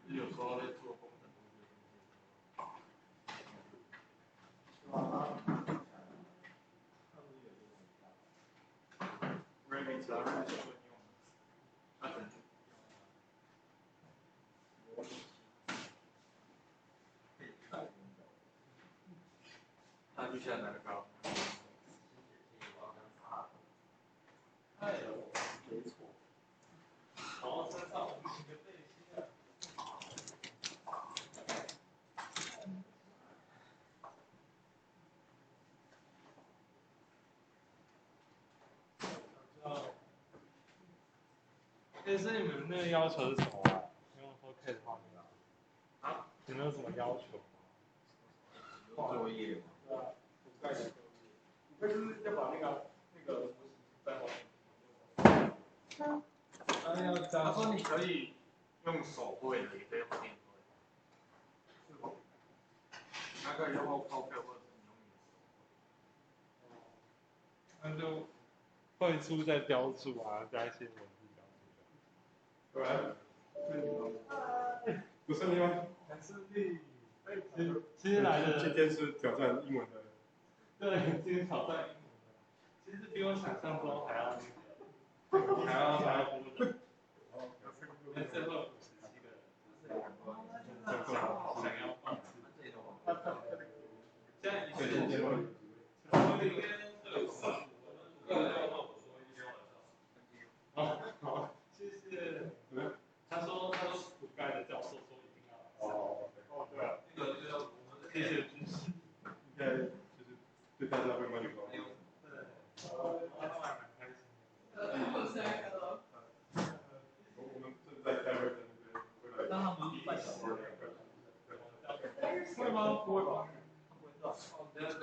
有时候在做工程，Remix 啊，是顺用的，它只能它就像那个。没错。然后身上一个背心啊。但是你们那个要求是什么啊？用 AutoCAD 画面啊？有没有什么要求？作业。对啊，补盖的作业。补盖就是要把那个模型在后面。他说你可以用手绘的，也可以用电绘。是吗？那个用 AutoCAD 或者是你用你的手。那就绘出再标注啊，加一些文字标注。对。不顺利吗？很顺利。其实来的今天是挑战英文的。对，今天挑战英文的。其实比我想象中还要多的。因为最后57个人，想要放弃。现在一个结论。我应该有4、5个人要跟我说1天晚上。好，谢谢。他说补盖的教授说一定要。对啊。这个就要我们谢谢支持。应该就是对大家会蛮有帮助。对。他们还蛮开心的。我们正在开会的那边会来。那他们半小时。会吗？不会吧？不会吧？That's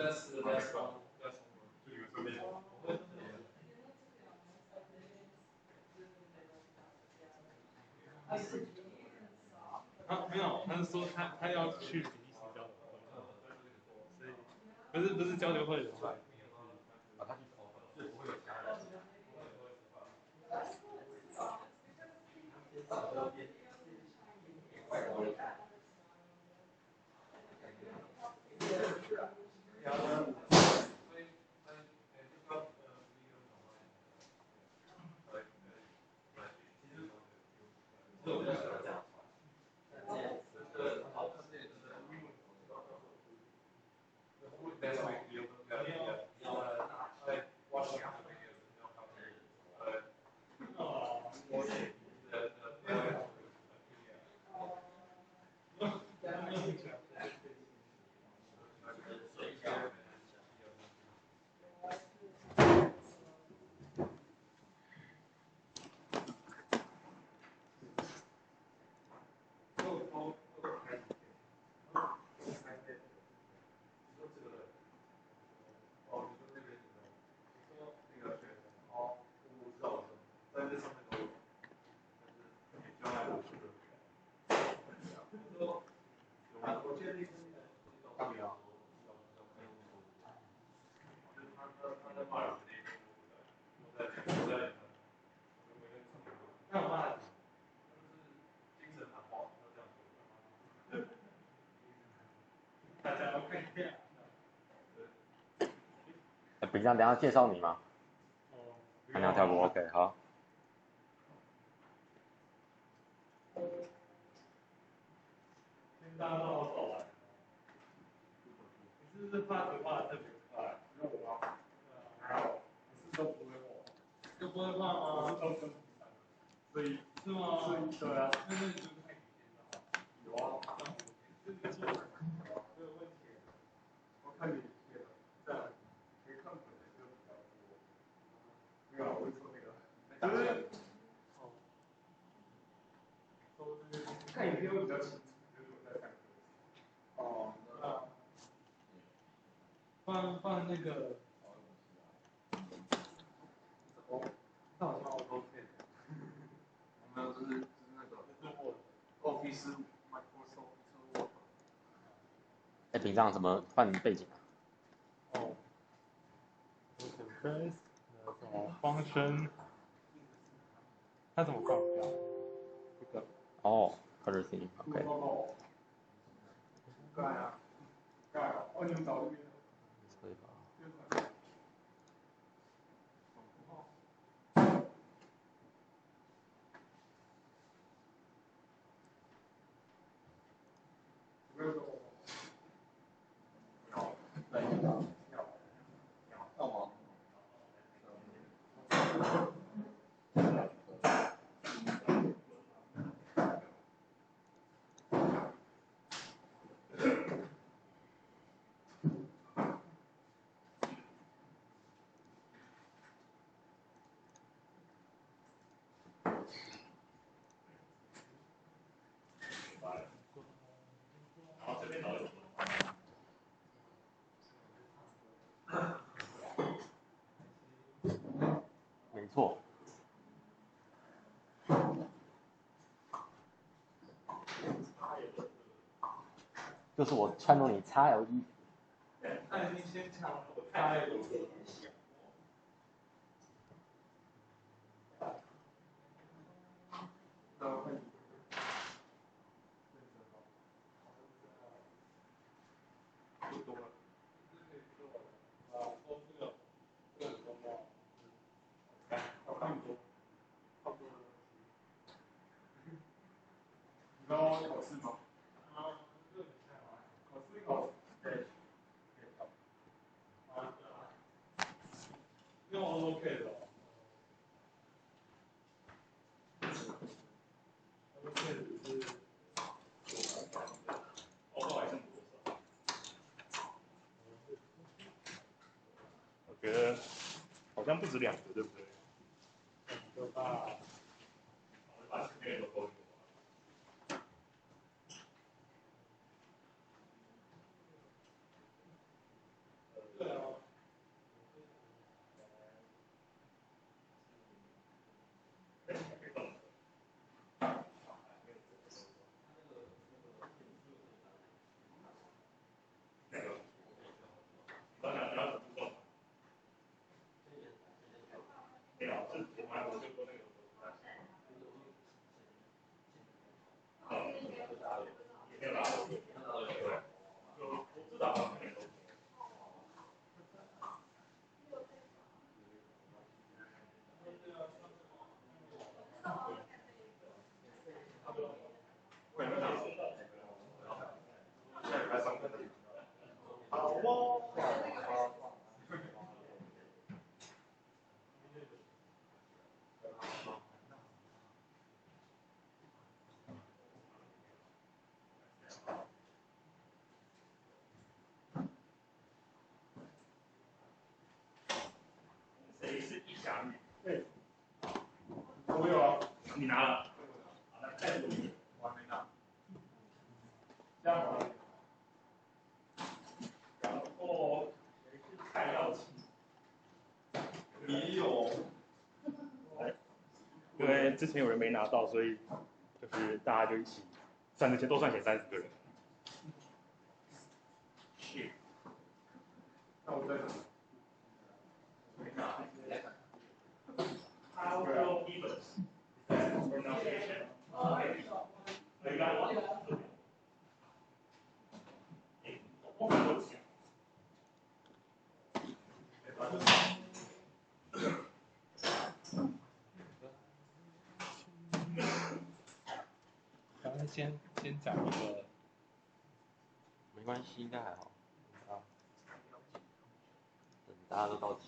one. 就你们顺利。没有，他是说他要去比利时交流会，所以不是交流会的话，他去投，所以不会有其他人。平常等一下介绍你吗？还要跳过 OK 好。大家都好走完。你是不是画图画的特别快？有吗？还好，我是都不会画。都不会画吗？我是都跟不上。所以是吗？对啊。那你就看影片了。有啊。这个做没有问题。我看你影片了，这样可以看本的就比较多。没有，我会说那个。就是哦。看影片会比较清楚，就是我在看。哦。放那个。哦，那好像 AutoCAD。没有，就是那个 Office Microsoft Word。平常怎么换背景啊？哦。Press 什么 function？它怎么放掉？这个。哦，courtesy，OK。盖啊，盖啊，哦，你们找这边。可以吧？没错。就是我撺掇你插 LED。他已经先抢了，我插 LED。不多了。这个很重要。差不多。差不多。你要考试吗？考试考。对。用 AutoCAD 的。AutoCAD 是。我觉得好像不止2个，对不对？2个吧。把前面都勾住。对啊。好哦。谁是一侠女？对。我有啊。你拿了。好，那再读一遍。我还没拿。这样好了。然后谁是蔡耀清？你有。因为之前有人没拿到，所以就是大家就一起算这些，都算写30个人。是。那我再拿。没拿。Auto Evans pronunciation. Are you guys? 我看过讲。刚才先讲一个。没关系，应该还好。等大家都到齐。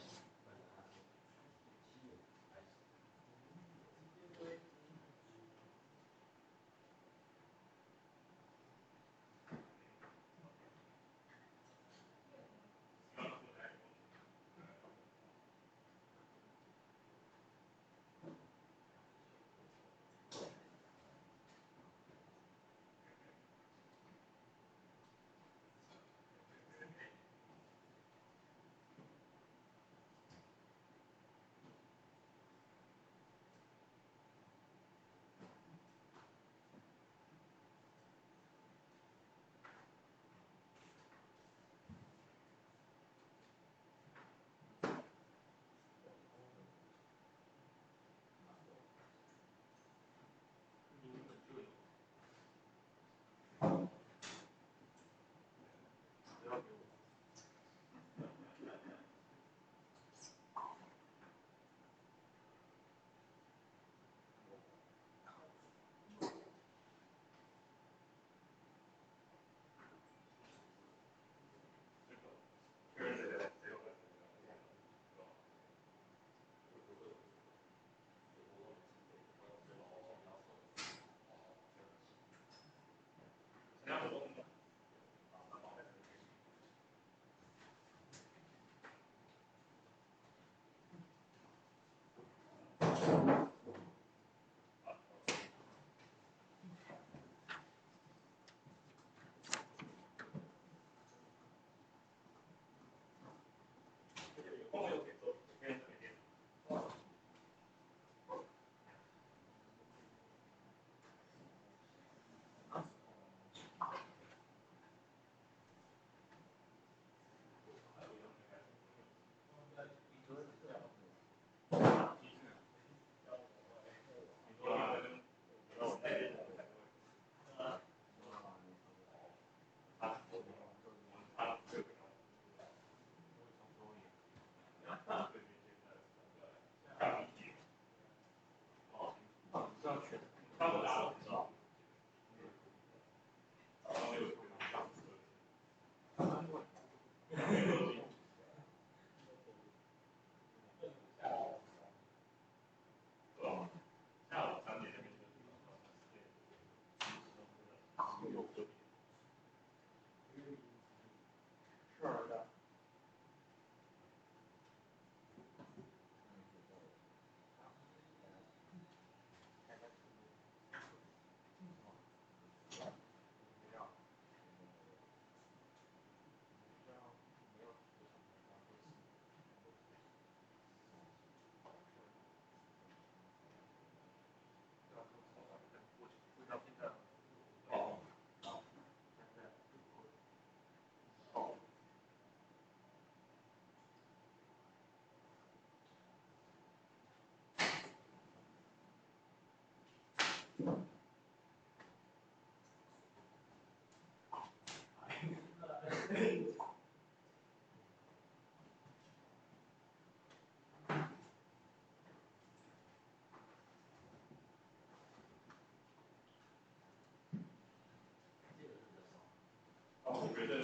我觉得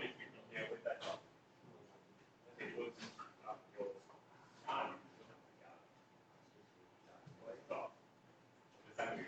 也许明天会带到，而且如果有下雨就很压力，我会找3个月。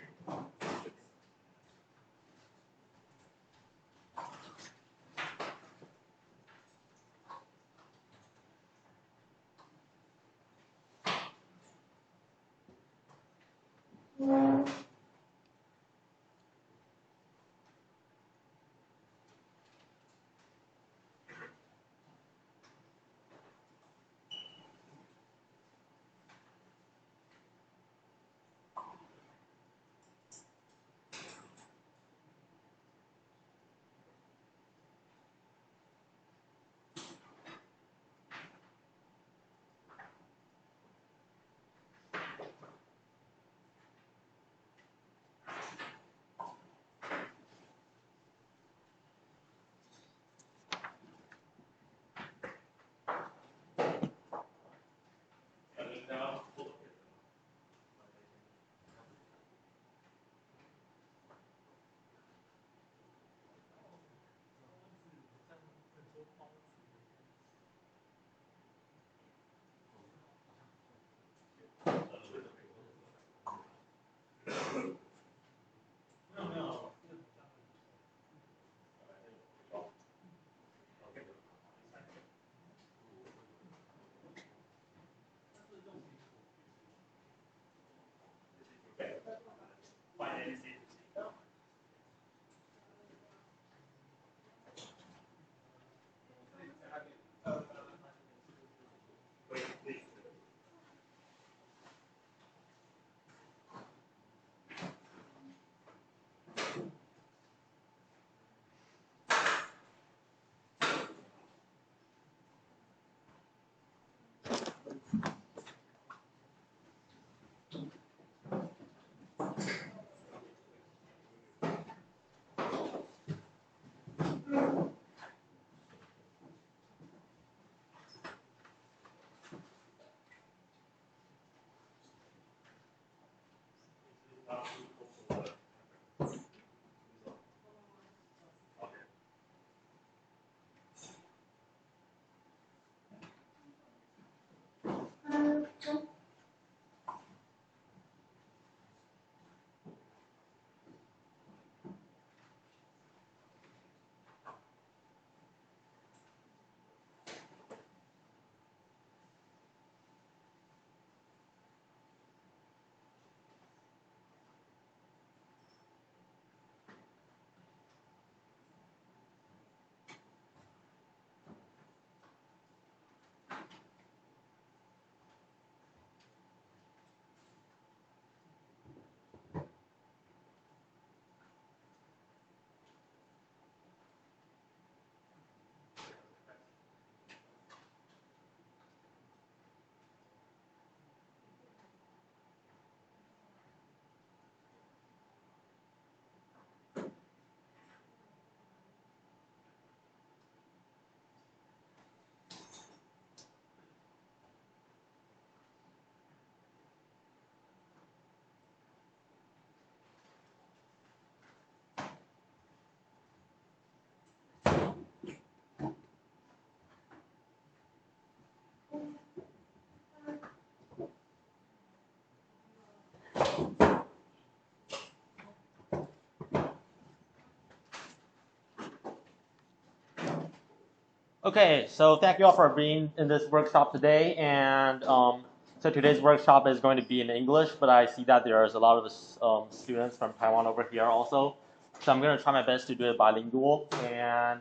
Okay, so thank you all for being in this workshop today. And so today's workshop is going to be in English, but I see that there's a lot of students from Taiwan over here also. So I'm going to try my best to do it bilingual. And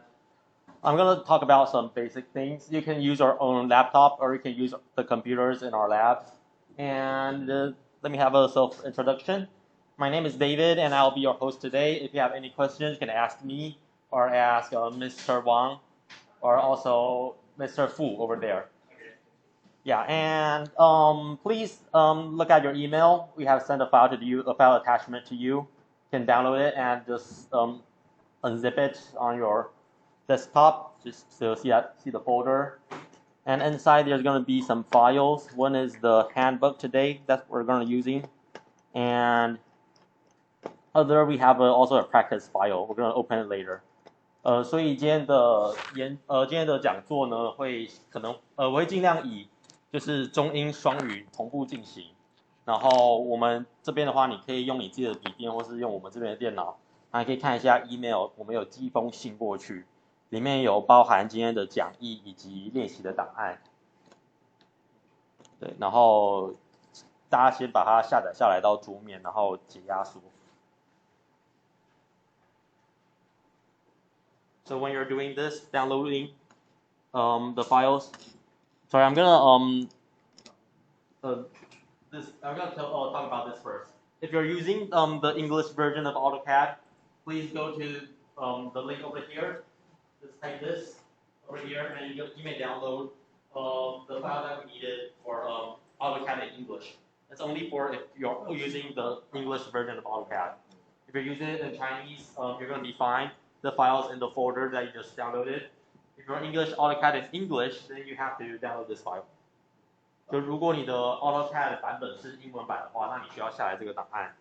I'm going to talk about some basic things. You can use your own laptop or you can use the computers in our labs. And let me have a self-introduction. My name is David, and I'll be your host today. If you have any questions, you can ask me or ask Mr. Wang, or also Mr. Fu over there. Yeah, and please look at your email. We have sent a file to you, a file attachment to you. You can download it and just unzip it on your desktop, just so see the folder. And inside there's going to be some files. One is the handbook today that we're going to be using, and other we have also a practice file. We're going to open it later. 所以今天的讲座呢，我会尽量以就是中英双语同步进行。然后我们这边的话，你可以用你自己的笔电，或是用我们这边的电脑，还可以看一下 email， 我们有寄一封信过去，里面有包含今天的讲义以及练习的档案。对，然后大家先把它下载下来到桌面，然后解压缩。So when you're doing this, downloading the files. Sorry, I'm gonna talk about this first. If you're using the English version of AutoCAD, please go to the link over here. Just type this over here, and you may download the file that we needed for AutoCAD in English. It's only for if you're using the English version of AutoCAD. If you're using it in Chinese, you're going to be fine. The file's in the folder that you just downloaded. If your English AutoCAD is English, then you have to download this file. 就如果你的 AutoCAD 版本是英文版的话，那你需要下载这个档案。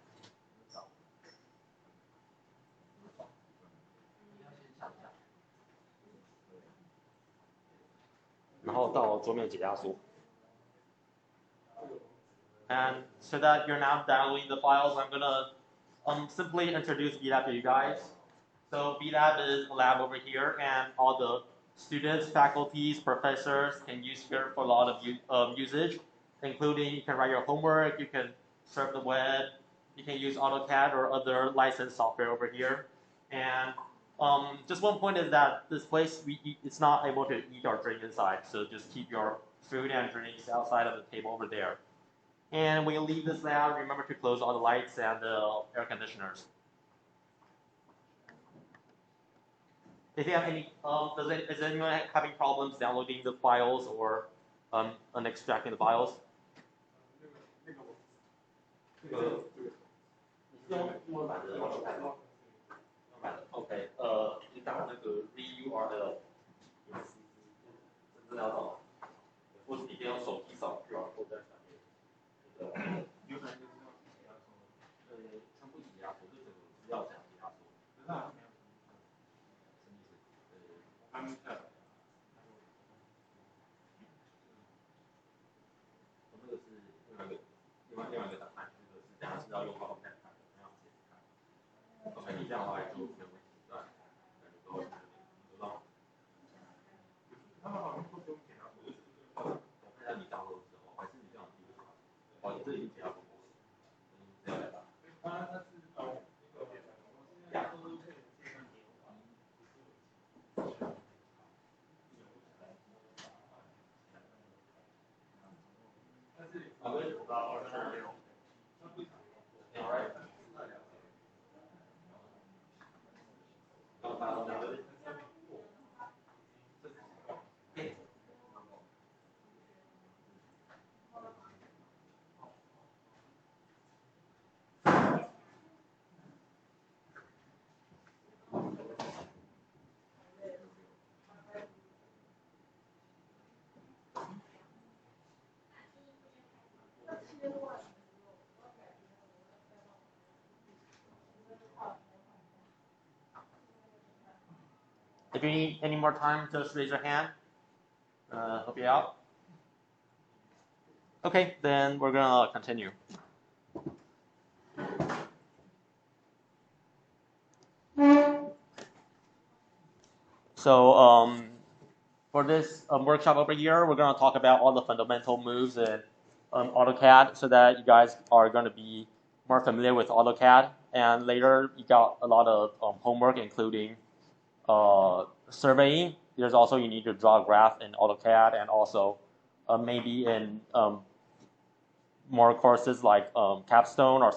然后到桌面解压缩。And so that you're now downloading the files, I'm gonna simply introduce BLab to you guys. So BLab is a lab over here, and all the students, faculties, professors can use here for a lot of usage, including you can write your homework, you can surf the web, you can use AutoCAD or other licensed software over here. And just one point is that this place, it's not able to eat or drink inside, so just keep your food and drinks outside of the table over there. And when you leave this lab, remember to close all the lights and the air conditioners. If you have any, is anyone having problems downloading the files or extracting the files? OK， 你打那个 VURL， 真的要找，或者你可以用手机扫 QR code 在上面。有可能就是全部解压缩，这整个资料讲解压缩。那个是另外一个档案，这个是等下是要用 AutoCAD 看的，要自己看。OK， 你这样的话就没有问题，对，都让。他们好像不用解压缩，我看下你download的时候，还是你这样子。哦，这已经解压缩过了，这样来吧。它是压缩是可以计算结果。If you need any more time, just raise your hand. Help you out. Okay, then we're gonna continue. So for this workshop over here, we're gonna talk about all the fundamental moves in AutoCAD, so that you guys are gonna be more familiar with AutoCAD. And later, you got a lot of homework, including surveying. There's also you need to draw a graph in AutoCAD, and also maybe in more courses like Capstone or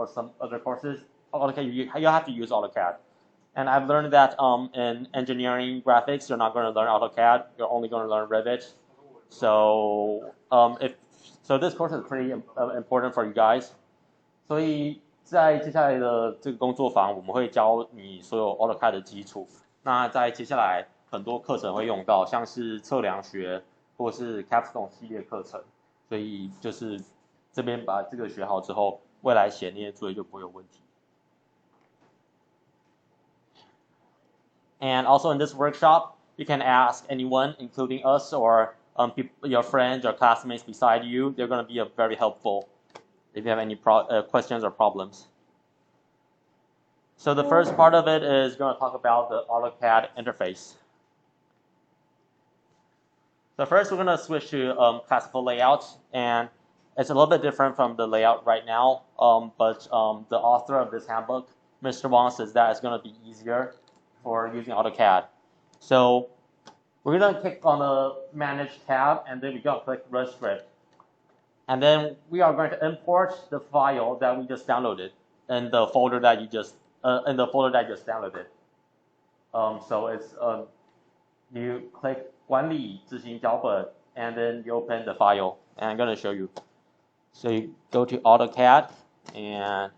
some other courses. AutoCAD, you have to use AutoCAD. And I've learned that in engineering graphics, you're not going to learn AutoCAD. You're only going to learn Revit. So this course is pretty important for you guys. 所以在接下来的这个工作坊，我们会教你所有 AutoCAD 的基础。那在接下来很多课程会用到，像是测量学或是 Capstone 系列课程。所以就是这边把这个学好之后，未来写那些作业就不会有问题。And also in this workshop, you can ask anyone, including us or your friends or classmates beside you. They're going to be very helpful if you have any questions or problems. So the first part of it is going to talk about the AutoCAD interface. So first, we're going to switch to classical layouts, and it's a little bit different from the layout right now. But the author of this handbook, Mr. Wang, says that it's going to be easier for using AutoCAD. So we're going to click on the Manage tab, and then we're going to click Run Script. And then we are going to import the file that we just downloaded in the folder that you just downloaded. So it's you click 管理执行脚本 and then you open the file. And I'm going to show you. So you go to AutoCAD and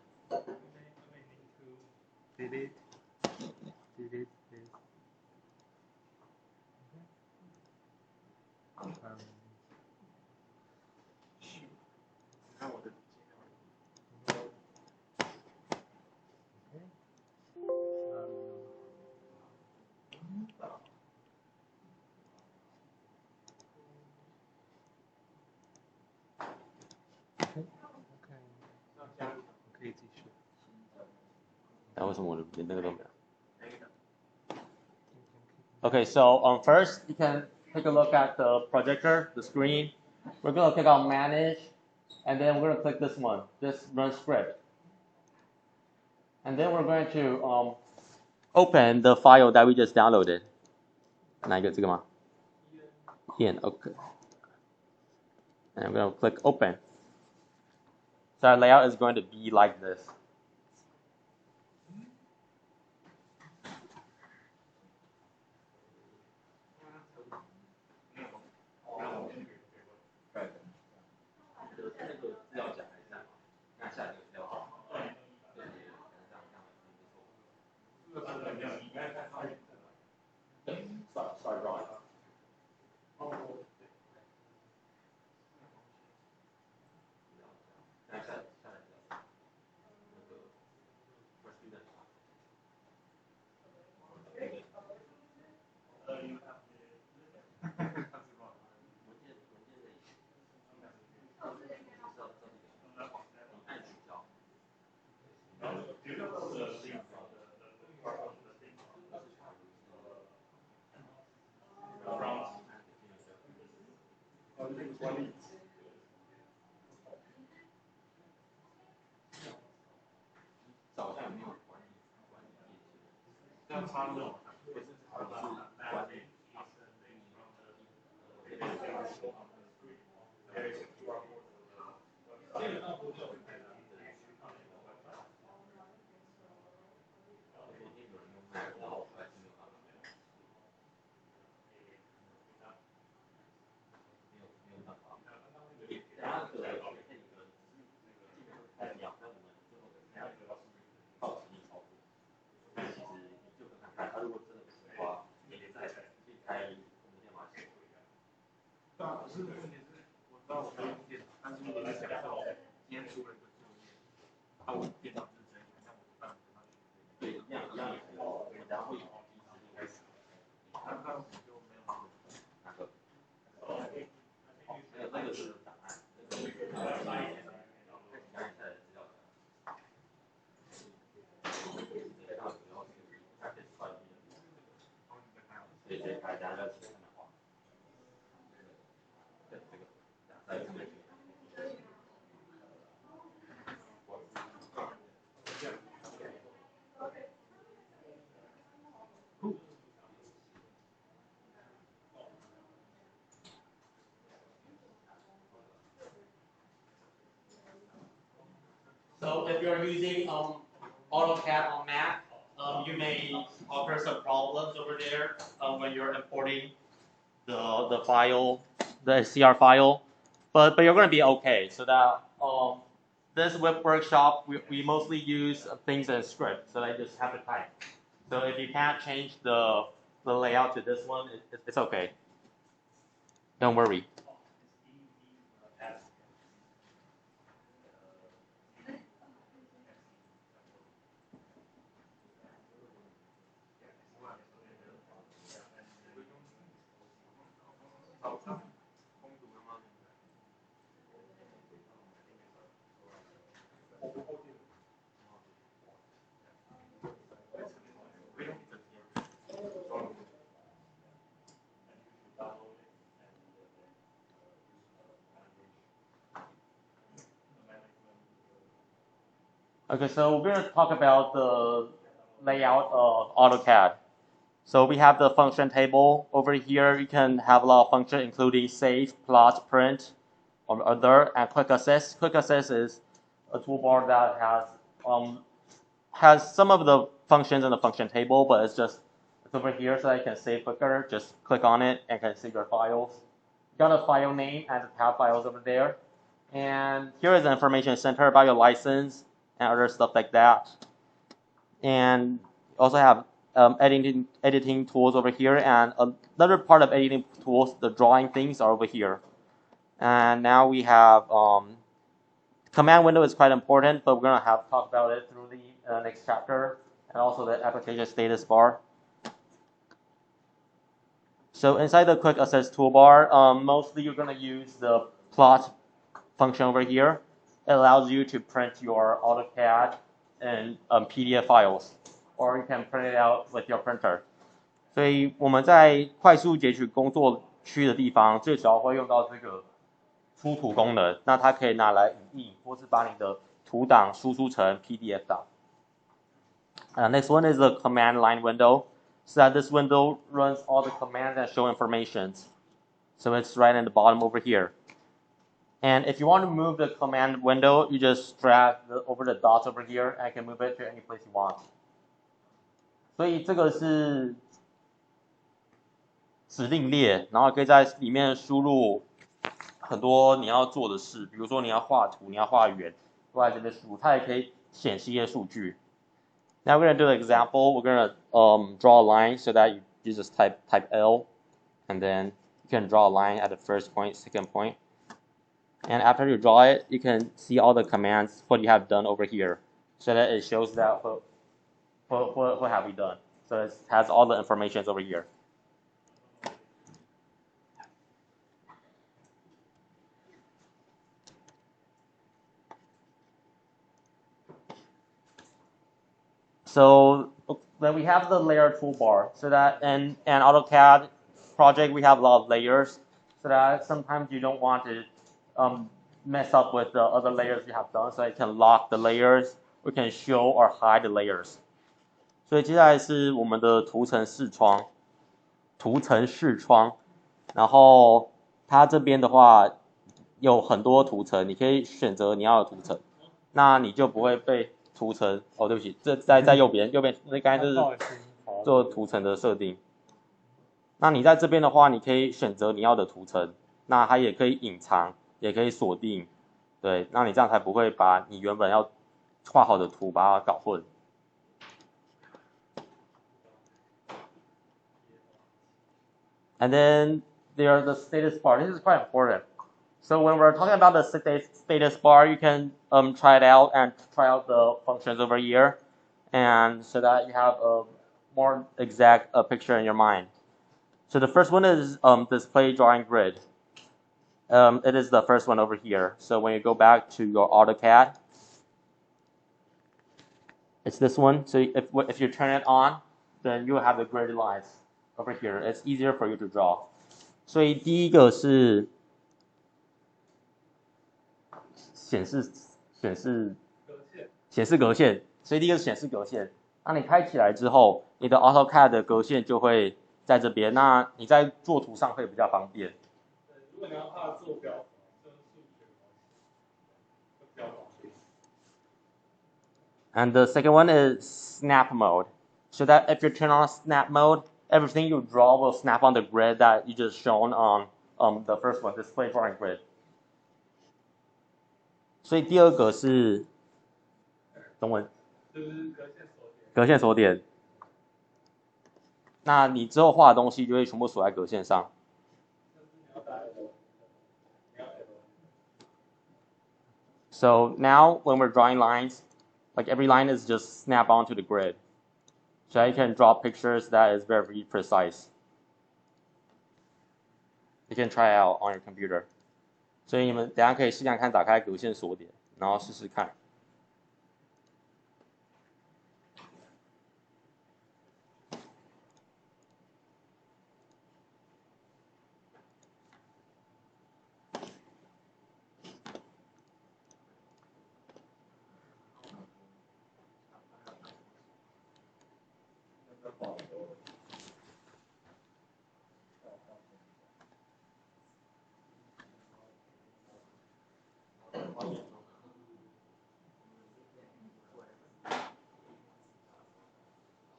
delete this. Okay, so first you can take a look at the projector, the screen. We're going to click on Manage, and then we're going to click this one, this Run Script. And then we're going to open the file that we just downloaded. 哪一个这个吗？ Okay. And I'm going to click Open. So our layout is going to be like this. Start drawing. So if you're using AutoCAD on Mac, you may encounter some problems over there when you're importing the file the SCR file, but you're going to be okay. So that this web workshop, we mostly use things in script, so I just have to type. So if you can't change the layout to this one, it's okay. Don't worry. Okay, so we're going to talk about the layout of AutoCAD. So we have the function table over here. You can have a lot of functions, including save, plot, print, or other, and quick access. Quick access is a toolbar that has some of the functions in the function table, but it's over here, so you can save quicker. Just click on it and can save your files. Got a file name and the tab files over there. And here is the information center about your license and other stuff like that. And also have editing tools over here, and another part of editing tools, the drawing things, are over here. And now we have command window is quite important, but we're going to talk about it through the next chapter, and also the application status bar. So inside the quick access toolbar, mostly you're going to use the plot function over here. It allows you to print your AutoCAD and PDF files, or you can print it out with your printer. 所以我们在快速截取工作区的地方，最主要会用到这个出图功能。那它可以拿来影印，或是把你的图档输出成 PDF 档。Next one is the command line window. So that this window runs all the commands and show information. So it's right in the bottom over here. And if you want to move the command window, you just drag over the dots over here, and you can move it to any place you want. 所以这个是指令列，然后可以在里面输入很多你要做的事，比如说你要画图、你要画圆，都在这边输入，它也可以显示一些数据。Now we're going to do an example. We're going to draw a line so that you just type L, and then you can draw a line at the first point, second point. And after you draw it, you can see all the commands, what you have done over here, so that it shows that what have you done. So it has all the information over here. So then we have the layer toolbar. So that in an AutoCAD project, we have a lot of layers. So that sometimes you don't want to mess up with the other layers you have done. So you can lock the layers. We can show or hide the layers. 所以接下来是我们的图层视窗。然后它这边的话有很多图层，你可以选择你要的图层，那你就不会被图层对不起，这在右边，那刚才就是做图层的设定。那你在这边的话，你可以选择你要的图层，那它也可以隐藏，也可以锁定，对，那你这样才不会把你原本要画好的图把它搞混。And then there's the status bar. This is quite important. So when we're talking about the status bar, you can try it out and try out the functions over here, and so that you have a more exact picture in your mind. So the first one is display drawing grid. It is the first one over here. So when you go back to your AutoCAD, it's this one. So if you turn it on, then you will have the grid lines over here. It's easier for you to draw. 所以第一个是显示格线，所以第一个是显示格线。那你开起来之后，你的 AutoCAD 的格线就会在这边，那你在做图上会比较方便。如果你要怕坐标，这个数学比较方便。And the second one is snap mode. So that if you turn on snap mode, everything you draw will snap on the grid that you just shown on the first one, display drawing grid. 所以第二个是中文，就是格线锁点。那你之后画的东西就会全部锁在格线上。So now when we're drawing lines, like every line is just snap onto the grid. So you can draw pictures that is very precise. You can try out on your computer. 所以你们等一下可以试想看打开格线锁点，然后试试看。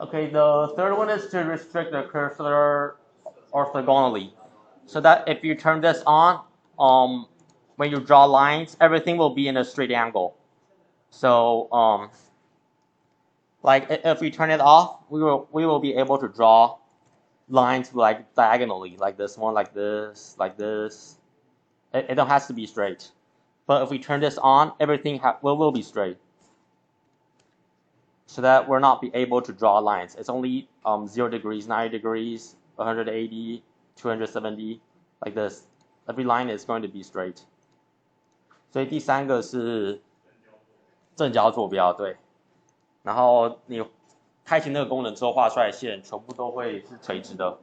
Okay, the third one is to restrict the cursor orthogonally. So that if you turn this on, when you draw lines, everything will be in a straight angle. So, like if we turn it off, we will be able to draw lines like diagonally, like this one, like this, like this. It don't have to be straight. But if we turn this on, everything will be straight. So that we're not be able to draw lines. It's only 0 degrees, 90 degrees, 180, 270, like this. Every line is going to be straight. 所以第三个是正交坐标，对。然后你开启那个功能之后，画出来的线全部都会是垂直的。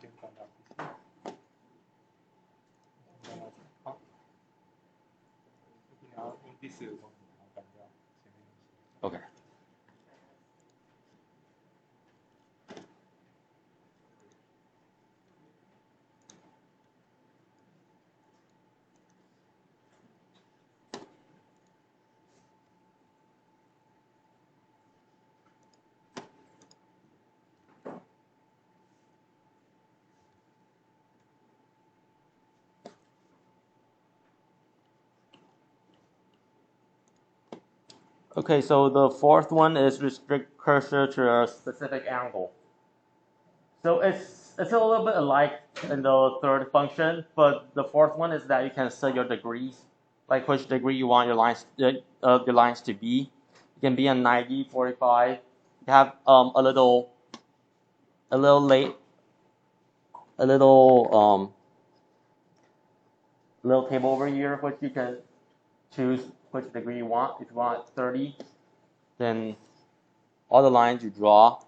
先关掉。好，你要用第四个功能，然后关掉前面那些。 OK。Okay, so the fourth one is restrict cursor to a specific angle. So it's a little bit alike in the third function, but the fourth one is that you can set your degrees, like which degree you want your lines to be. It can be a 90, 45. You have a little table over here which you can choose which degree you want. If you want 30, then all the lines you draw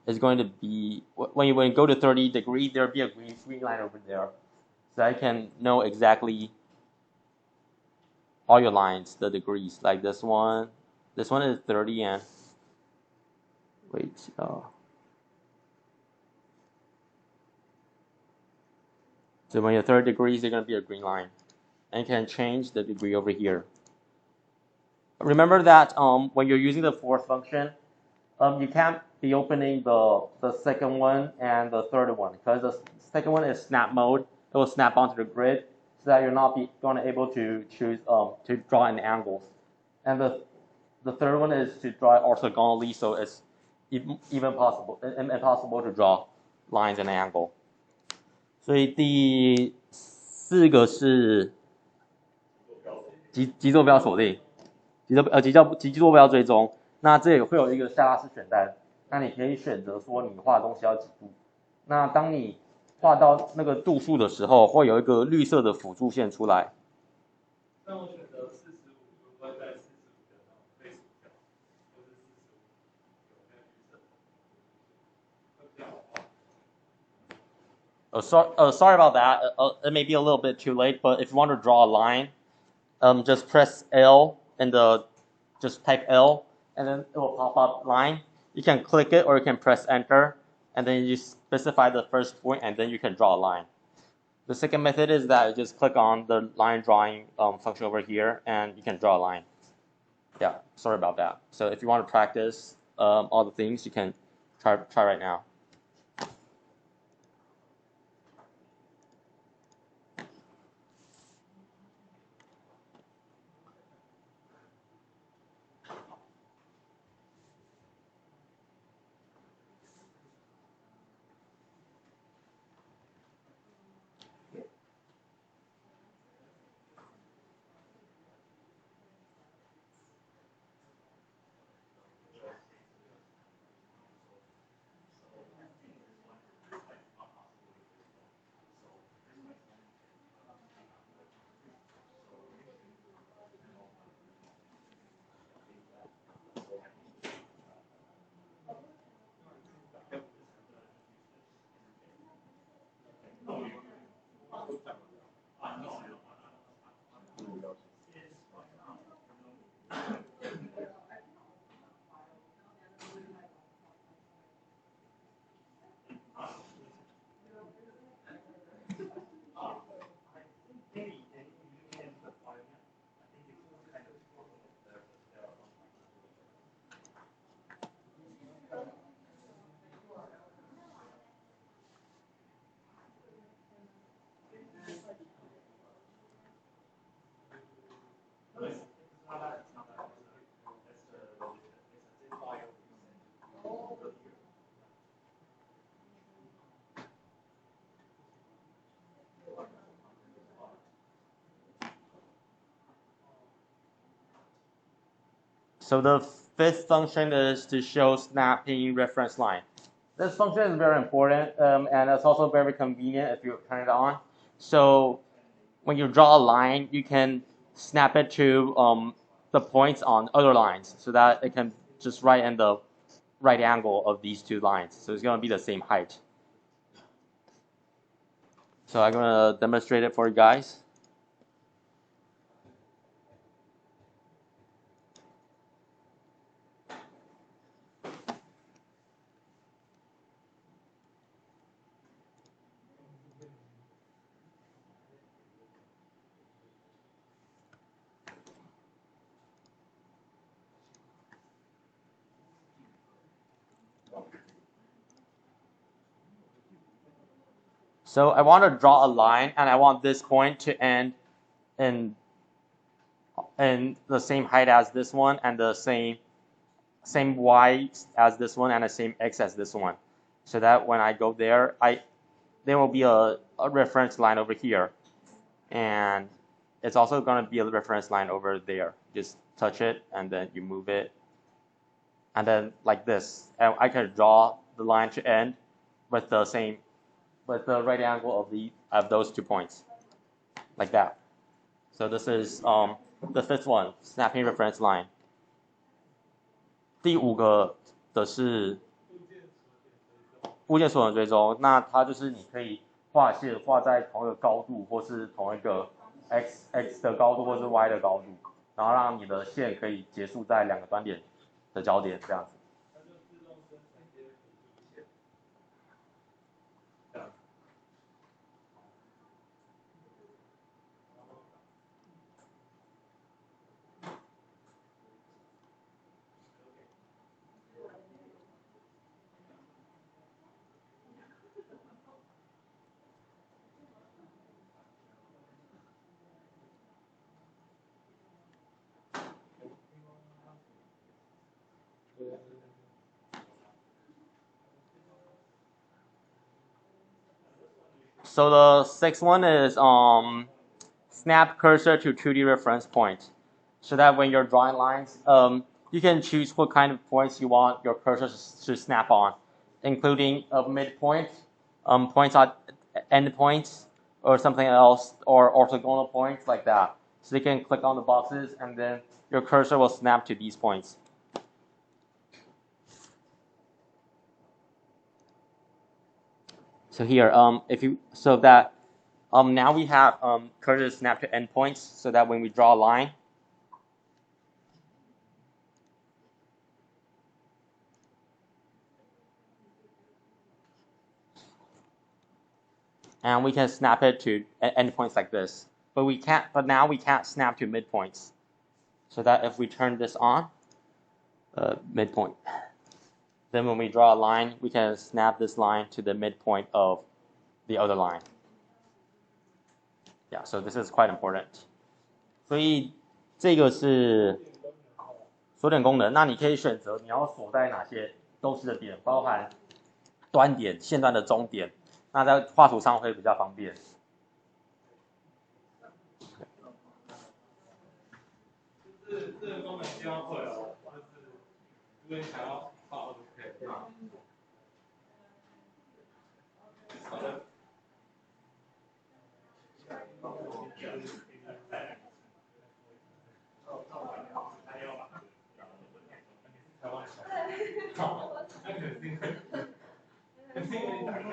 is going to be, when you go to 30 degrees, there'll be a green line over there. So I can know exactly all your lines, the degrees, like this one. This one is 30 and, wait, so when you're 30 degrees, there's going to be a green line. And you can change the degree over here. Remember that when you're using the fourth function, you can't be opening the second one and the third one, because the second one is snap mode. It will snap onto the grid, so that you're not going to able to choose to draw in angles. And the third one is to draw orthogonally, so it's impossible to draw lines in an angle. 所以第四个是极坐标锁定，极坐标追踪。那这也会有一个下拉式选单，那你可以选择说你画的东西要几度。那当你画到那个度数的时候，会有一个绿色的辅助线出来。那我选择45度，会在45的那种倍数条，或是45有那个绿色，会比较好画。Sorry about that. It may be a little bit too late, but if you want to draw a line, just press L and just type L, and then it will pop up line. You can click it or you can press enter, and then you specify the first point, and then you can draw a line. The second method is that you just click on the line drawing function over here, and you can draw a line. Yeah, sorry about that. So if you want to practice all the things, you can try right now. So the fifth function is to show snapping reference line. This function is very important, and it's also very convenient if you turn it on. So when you draw a line, you can snap it to the points on other lines, so that it can just write in the right angle of these two lines. So it's going to be the same height. So I'm going to demonstrate it for you guys. So I want to draw a line, and I want this point to end in the same height as this one, and the same y as this one, and the same x as this one, so that when I go there, there will be a reference line over here, and it's also going to be a reference line over there. Just touch it, and then you move it, and then like this, and I can draw the line to end with the right angle of those 2 points, like that. So this is the fifth one, snapping reference line. 第5个的是物件所有追踪，那它就是你可以画线画在同一个高度，或是同一个 x 的高度，或是 y 的高度，然后让你的线可以结束在2个端点的交点，这样子。So the sixth one is snap cursor to 2D reference point, so that when you're drawing lines, you can choose what kind of points you want your cursor to snap on, including midpoint, points at endpoints, or something else, or orthogonal points like that. So you can click on the boxes, and then your cursor will snap to these points. So here, Now we have cursor snap to endpoints so that when we draw a line, and we can snap it to endpoints like this. But now we can't snap to midpoints. So that if we turn this on, midpoint, then when we draw a line, we can snap this line to the midpoint of the other line. Yeah, so this is quite important. 所以这个是锁点功能。那你可以选择你要锁在哪些都是的点，包含端点、线段的终点。那在画图上会比较方便。这个功能一定要会哦，就是如果你想要画 AutoCAD 嘛。好的。好，那肯定会。肯定会打开。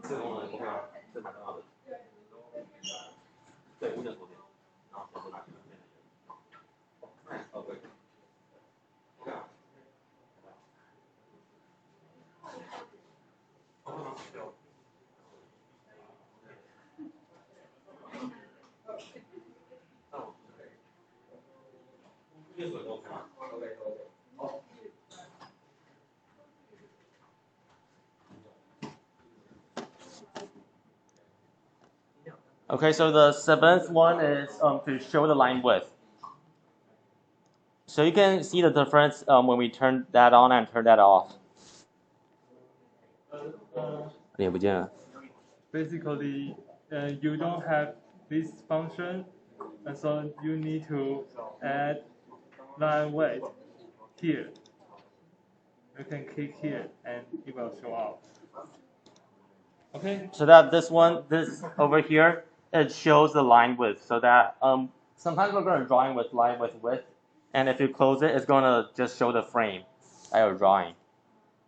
这个功能 OK 吗？这蛮重要的。对，无点锁点，然后选择哪个变的。OK。OK 啊。OK 吗？变锁就 OK 吗 ？OK。好。Okay, so the seventh one is to show the line width. So you can see the difference when we turn that on and turn that off. Basically, you don't have this function, and so you need to add line width here. You can click here, and it will show up. Okay. So that this over here, it shows the line width. So that sometimes we're going to drawing with line width, and if you close it, it's going to just show the frame that you're drawing.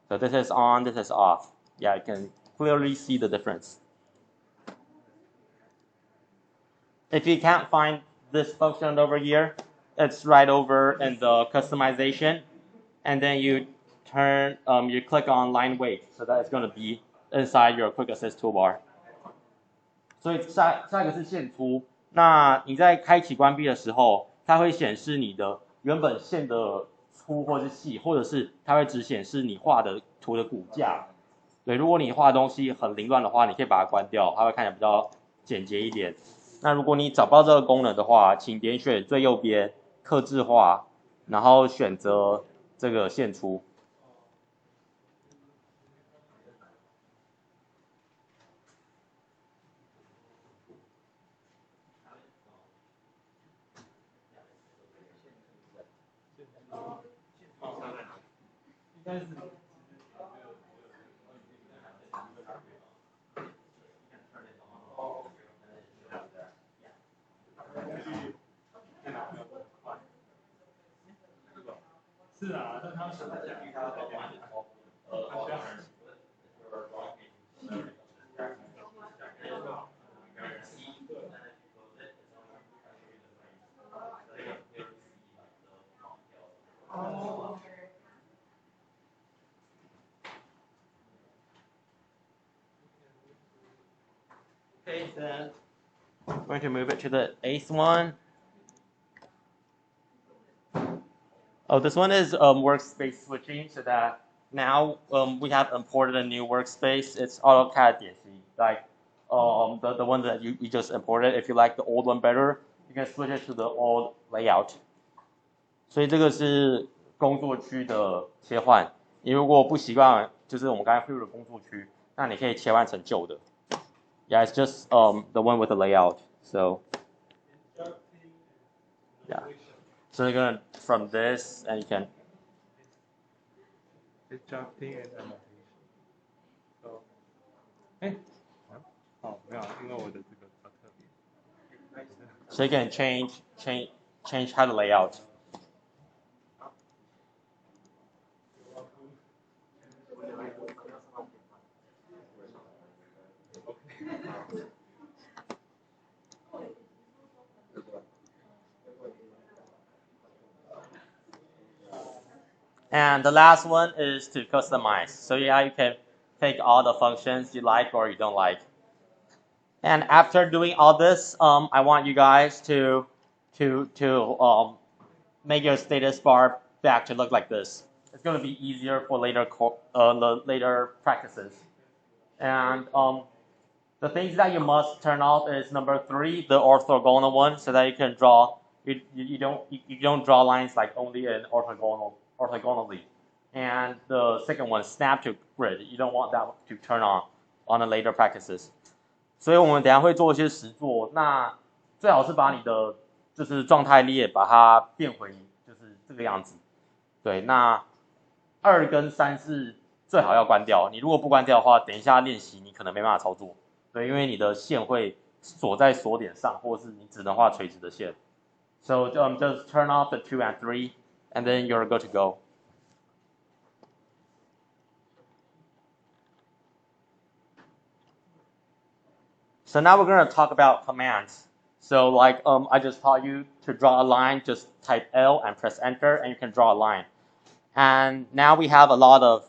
So this is on, this is off. Yeah, you can clearly see the difference. If you can't find this function over here, it's right over in the customization, and then you click on line weight, so that it's going to be inside your Quick Assist toolbar. 所以下一个是线粗，那你在开启关闭的时候，它会显示你的原本线的粗或是细，或者是它会只显示你画的图的骨架。对，如果你画的东西很凌乱的话，你可以把它关掉，它会看起来比较简洁一点。那如果你找不到这个功能的话，请点选最右边客制化，然后选择这个线粗。应该是。是啊，但他想讲，Okay, then I'm going to move it to the 8th one. Oh, this one is workspace switching, so that now we have imported a new workspace. It's AutoCAD 点心, like the one that you just imported. If you like the old one better, you can switch it to the old layout. 所以这个是工作区的切换。你如果不习惯，就是我们刚才恢复的工作区，那你可以切换成旧的。Yeah, it's just the one with the layout. So yeah. So you're gonna from this, and you can. Adjusting and annotation. So, 哎，哦，没有，因为我的这个比较特别。So you can change how to lay out. And the last one is to customize. So yeah, you can pick all the functions you like or you don't like. And after doing all this, I want you guys to make your status bar back to look like this. It's going to be easier for later practices. And the things that you must turn off is number 3, the orthogonal one, so that you can draw. You don't draw lines like only in orthogonally. And the second one, snap to grid. You don't want that to turn on the later practices. 所以我们等一下会做一些实作，那最好是把你的就是状态列把它变回就是这个样子。对，那2跟3是最好要关掉。你如果不关掉的话，等一下练习你可能没办法操作。对，因为你的线会锁在锁点上，或是你只能画垂直的线。So just turn off the 2 and 3, and then you're good to go. So now we're going to talk about commands. So like I just taught you to draw a line, just type L and press enter, and you can draw a line. And now we have a lot of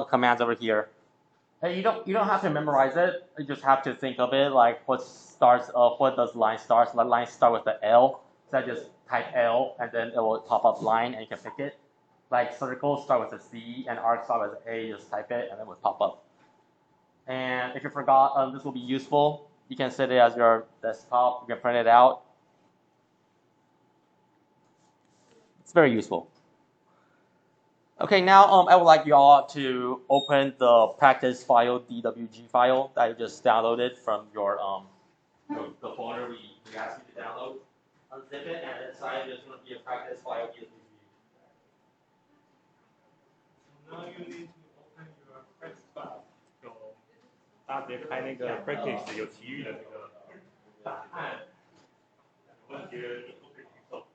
commands over here. And you don't have to memorize it. You just have to think of it like what does line start? Line start with the L. So I just type L, and then it will pop up line, and you can pick it. Like circle start with a C, and arc start with A. Just type it, and it will pop up. And if you forgot, this will be useful. You can set it as your desktop. You can print it out. It's very useful. Okay, now I would like you all to open the practice file, DWG file that you just downloaded from your the folder we asked you to download. Unzip it, and inside there's going to be a practice file, DWG. Now you need to open your practice file. 大家直接开那个 practice 有其余的这个档案，我觉得你都可以去做。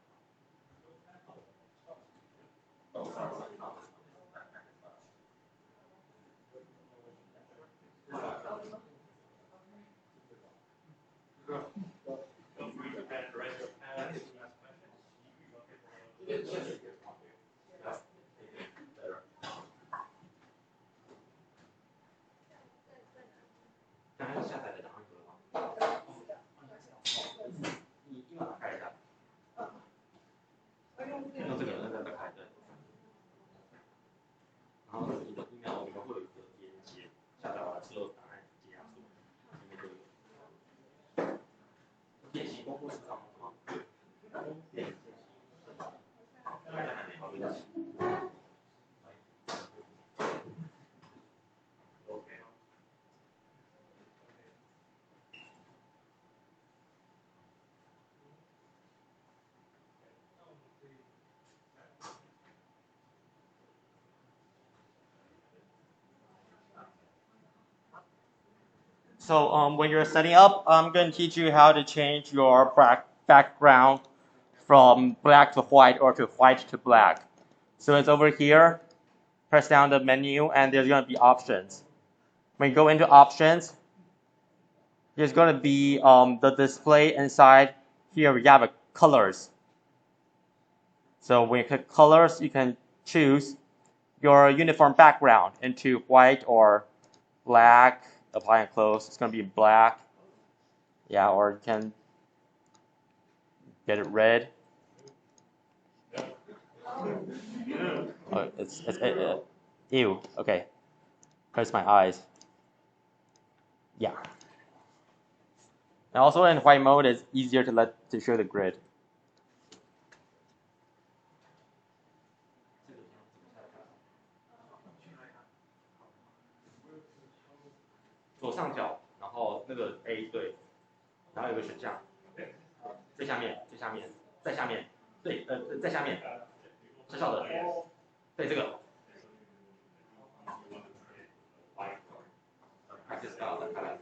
So when you're setting up, I'm going to teach you how to change your background from black to white or to white to black. So it's over here. Press down the menu, and there's going to be options. When you go into options, there's going to be the display inside. Here we have colors. So when you click colors, you can choose your uniform background into white or black. Apply and close. It's going to be black. Yeah, or you can get it red. Oh, it's ew. Okay. Hurts my eyes. Yeah. And also in white mode, it's easier to show the grid. 左上角，然后那个 A 对，然后有个选项，最下面，最下面，在下面，对，在下面，小小的，对这个。practice 到了，看来。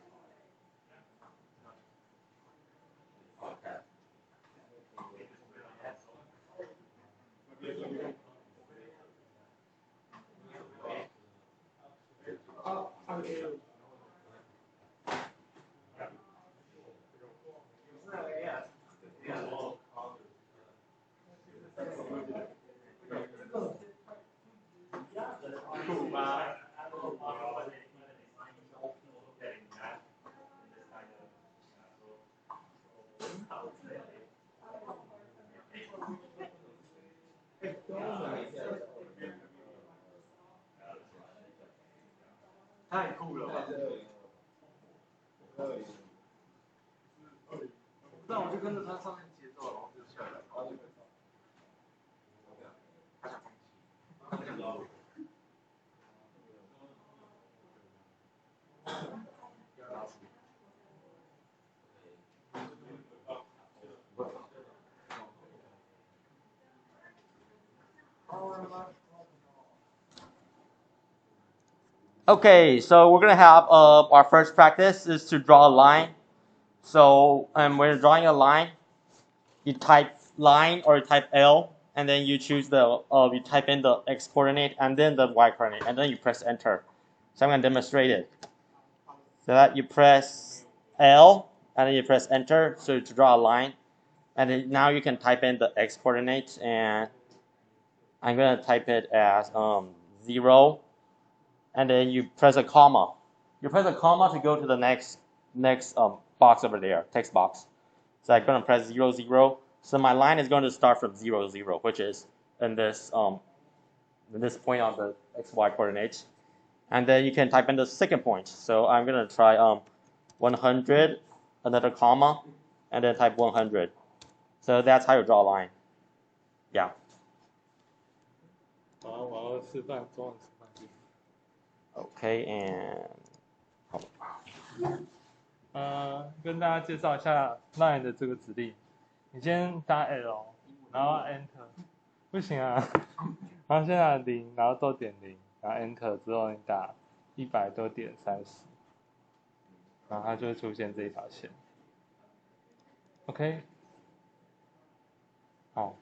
太酷了吧！那我就跟着他上面节奏，然后就下来。他想放弃，他不想要。Okay, so we're going to have our first practice is to draw a line. So when you're drawing a line, you type line or you type L, and then you choose you type in the X coordinate and then the Y coordinate, and then you press enter. So I'm going to demonstrate it. So that you press L, and then you press enter, so to draw a line. And then now you can type in the X coordinates, and I'm going to type it as 0. And then you press a comma. You press a comma to go to the next box over there, text box. So I'm going to press 0, 0. So my line is going to start from 0, 0, which is in this point on the XY coordinates. And then you can type in the second point. So I'm going to try 100, another comma, and then type 100. So that's how you draw a line. Yeah. 好，我要示范，中文示范。Okay, and 好。跟大家介绍一下 line 的这个指令。你先打 L， 然后 Enter， 不行啊。然后先打0，然后逗点0，然后 Enter 之后你打100多点30，然后它就会出现这一条线。OK， 好。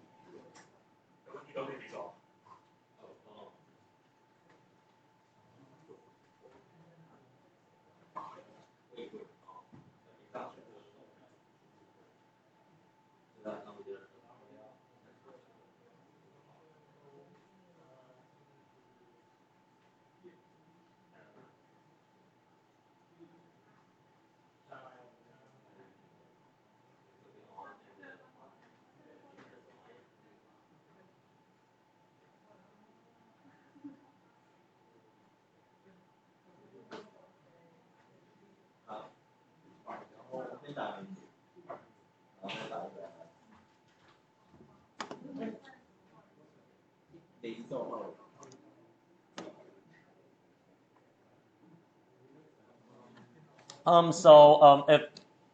If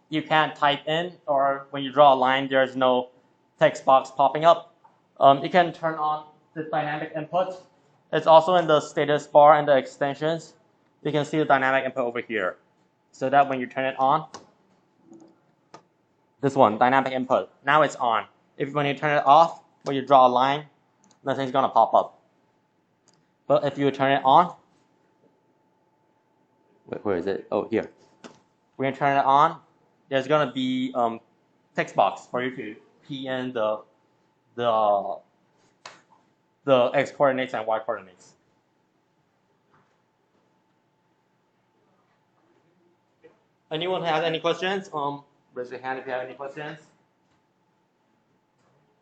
you can't type in, or when you draw a line, there's no text box popping up, you can turn on the dynamic input. It's also in the status bar and the extensions. You can see the dynamic input over here. So that when you turn it on, this one, dynamic input, now it's on. when you turn it off, when you draw a line, nothing's gonna pop up. But if you turn it on, wait, where is it? Oh, here. When you turn it on, there's gonna be text box for you to key in the x coordinates and y coordinates. Anyone have any questions? Raise your hand if you have any questions.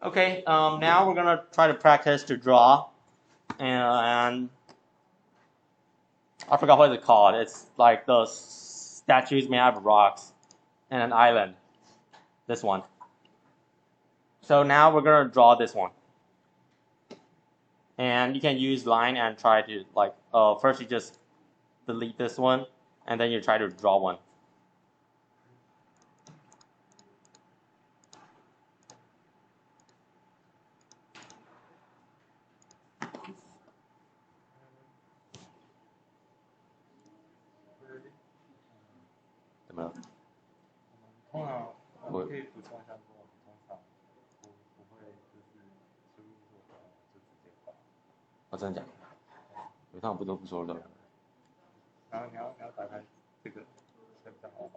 Okay, now we're gonna try to practice to draw, and I forgot what it's called. It's like the statues made out of rocks and an island. This one. So now we're gonna draw this one, and you can use line and try to like first you just delete this one, and then you try to draw one.我可以补充一下说，通常不会就是输入错就直接画。我真的假的？有趟不都不说了。然后你要打开这个，才比较好。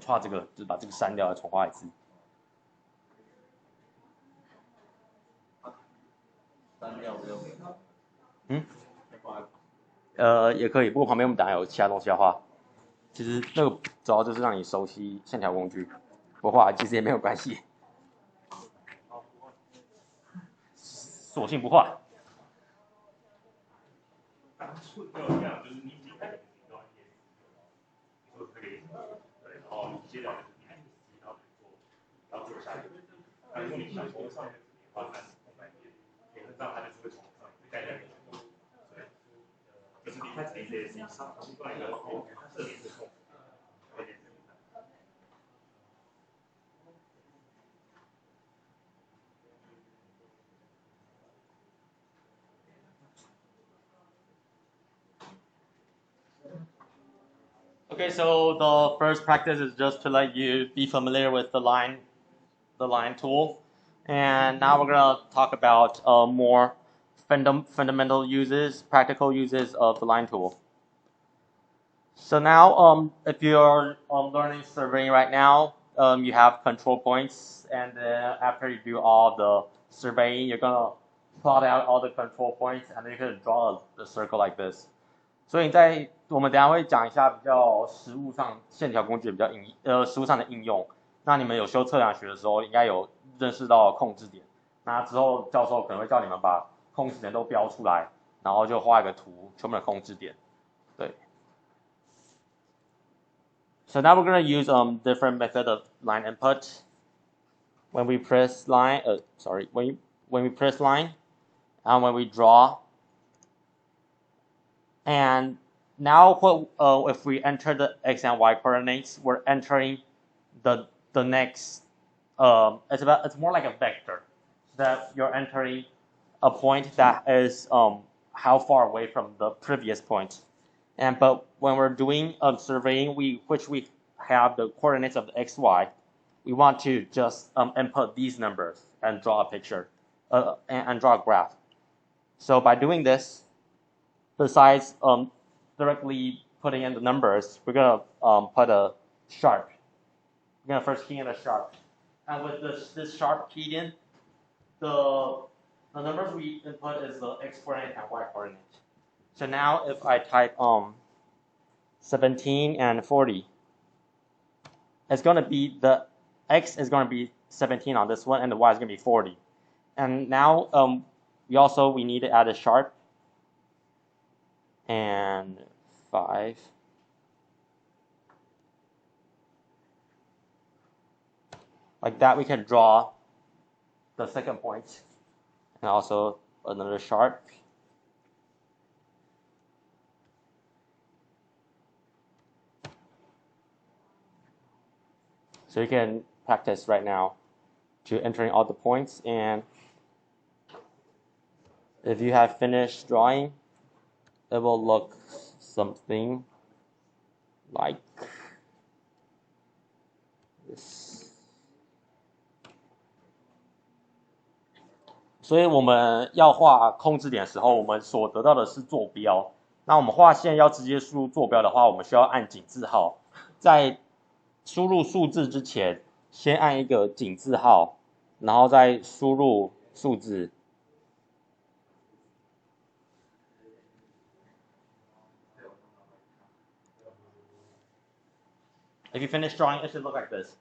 画这个就是把这个删掉，再重画一次。删掉这个没有。也可以，不过旁边我们等下有其他东西要画。其实那个主要就是让你熟悉线条工具，不画其实也没有关系。索性不画。接下来就是你看你自己到底做，然后做下一个。那如果你想从上面的话，那空白点，理论上它就是会从上面盖在你的。对，就是离开这一类是上另一个这里是空。Okay, so the first practice is just to let you be familiar with the line tool, and now we're gonna talk about more fundamental uses, practical uses of the line tool. So now, if you're learning surveying right now, you have control points, and then after you do all the surveying, you're gonna plot out all the control points, and then you can draw a circle like this. 所以我们等一下会讲一下比较实务上线条工具比较实务上的应用。那你们有修测量学的时候，应该有认识到控制点。那之后教授可能会叫你们把控制点都标出来，然后就画一个图，全部的控制点。对。So now we're going to use different method of line input. When we press line, when we press line, and when we draw. And now, if we enter the x and y coordinates, we're entering the next. It's more like a vector that you're entering a point that is how far away from the previous point. But when we're doing surveying, which we have the coordinates of the x, y, we want to just input these numbers and draw a picture and draw a graph. So by doing this, besides directly putting in the numbers, we're gonna put a sharp. We're gonna first key in a sharp, and with this sharp keyed in, the numbers we input is the x coordinate and y coordinate. So now if I type 17 and 40, it's gonna be the x is gonna be 17 on this one, and the y is gonna be 40. And now we need to add a sharp. And 5. Like that, we can draw the second point, and also another sharp. So you can practice right now to entering all the points. And if you have finished drawing, it will look something like this. 所以我们要画控制点的时候，我们所得到的是坐标。那我们画线要直接输入坐标的话，我们需要按井字号。在输入数字之前，先按一个井字号，然后再输入数字。If you finish drawing, it should look like this.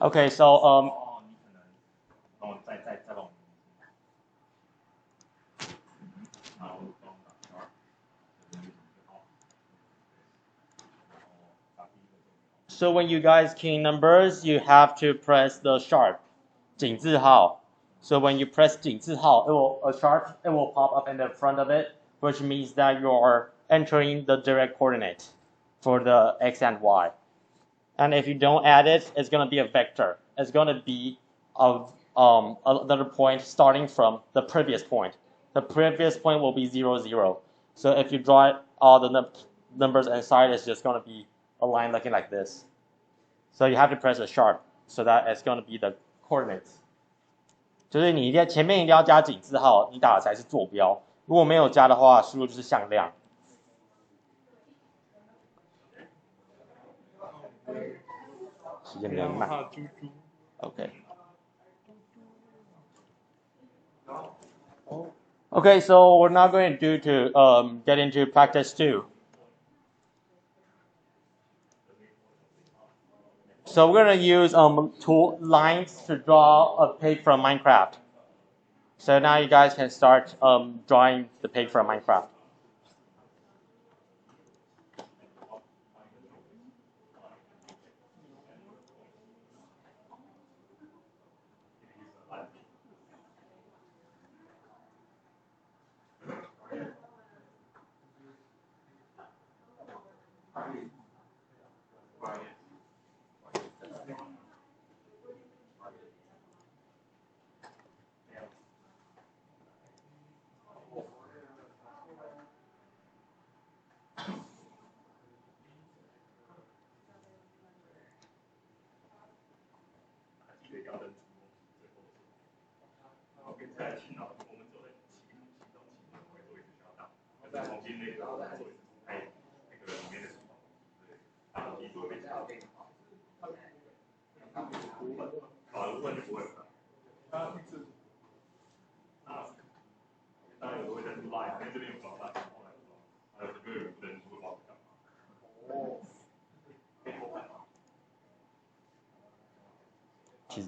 Okay, so so when you guys key numbers, you have to press the sharp 井字号. So when you press 井字号, it will pop up in the front of it, which means that you're entering the direct coordinate for the x and y. And if you don't add it, it's going to be a vector. It's going to be another point starting from the previous point. The previous point will be 0, 0. So if you draw all the numbers inside, it's just going to be a line looking like this. So you have to press a sharp so that it's going to be the coordinates. 就是你前面一定要加井字号，你打的才是坐标。如果没有加的话，输入就是向量。时间比较慢。Okay. Okay, so we're now going to get into practice 2. So we're gonna use tool lines to draw a pig from Minecraft. So now you guys can start drawing the pig from Minecraft.其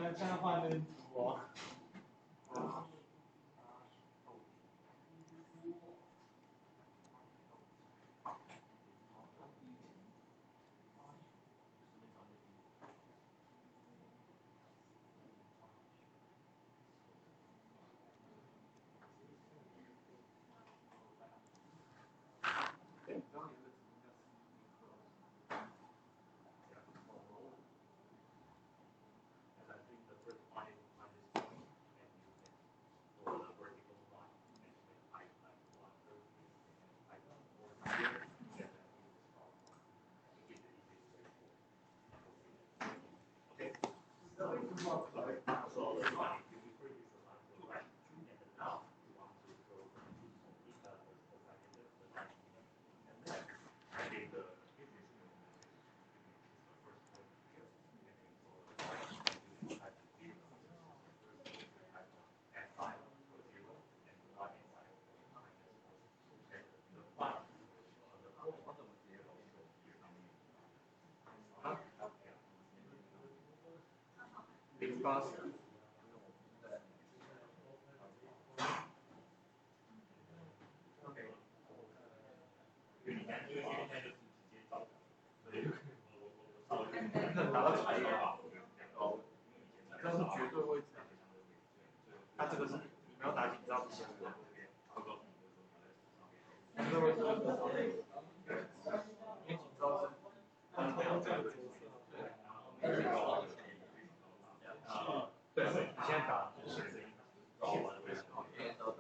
实现在画那个图哦。这是绝对位置，它这个是你没有打警照之前的这边，这个位置就是因为警照是没有这个位置，对，对，你现在打就是这个，都打，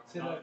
现在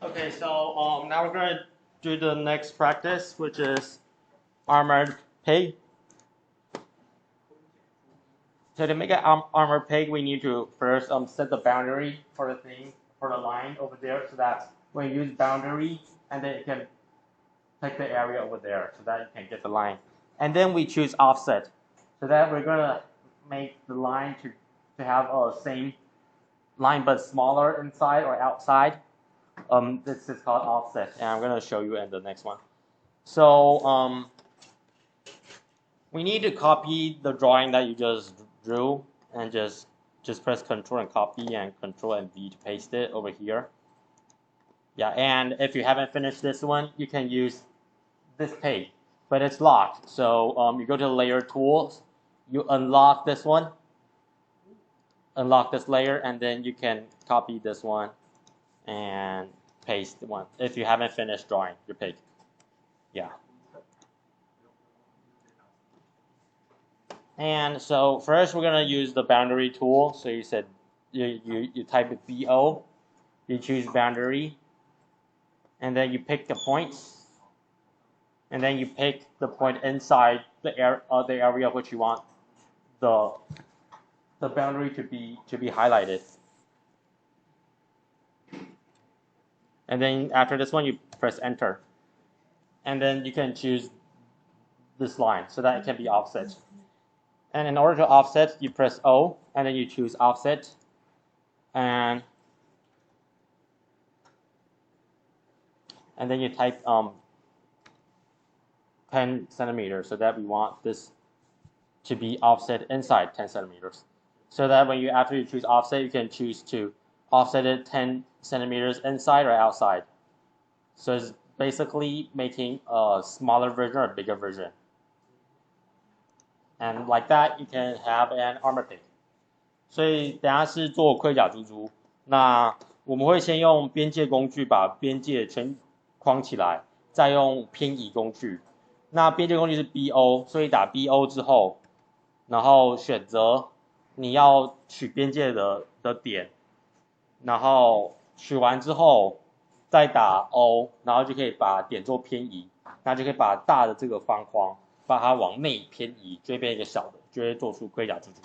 Okay, so now we're going to do the next practice, which is armored pig. So to make an armored pig, we need to first set the boundary for the thing, for the line over there, so that when you use boundary, and then you can take the area over there, so that you can get the line. And then we choose offset, so that we're going to make the line to have a same line but smaller inside or outside. This is called offset, and I'm going to show you in the next one. So We need to copy the drawing that you just drew and just press Control and copy and Control and V to paste it over here. Yeah, and if you haven't finished this one, you can use this page, but it's locked. So you go to Layer Tools, you unlock this one, unlock this layer, and then you can copy this one and paste one if you haven't finished drawing your page. Yeah. And so first we're gonna use the boundary tool. So you said you type BO, you choose boundary, and then you pick the points, and then you pick the point inside the area which you want the boundary to be highlighted. And then after this one, you press enter, and then you can choose this line so that it can be offset. And in order to offset, you press O, and then you choose offset, and then you type 10 centimeters, so that we want this to be offset inside 10 centimeters. So that when after you choose offset, you can choose to offset it 10 centimeters inside or outside. So it's basically making a smaller version or a bigger version. And like that, you can have an armor pick. 所以等下是做盔甲猪猪，那我们会先用边界工具把边界全框起来，再用偏移工具。那边界工具是 BO， 所以打 BO 之后，然后选择你要取边界的点，然后取完之后再打 O， 然后就可以把点做偏移，那就可以把大的这个方框把它往内偏移，就会变一个小的，就会做出盔甲猪猪。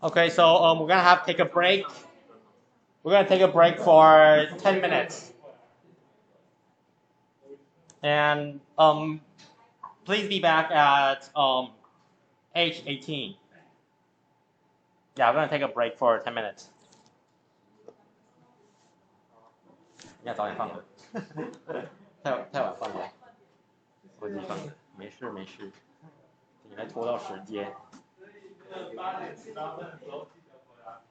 Okay, so we're gonna have to take a break. We're gonna take a break for 10 minutes. And please be back at age 18. Yeah, we're gonna take a break for 10 minutes. 你要早点放了，太晚放了，我已经放了，没事，你还拖到时间。8点18分的时候记得回来。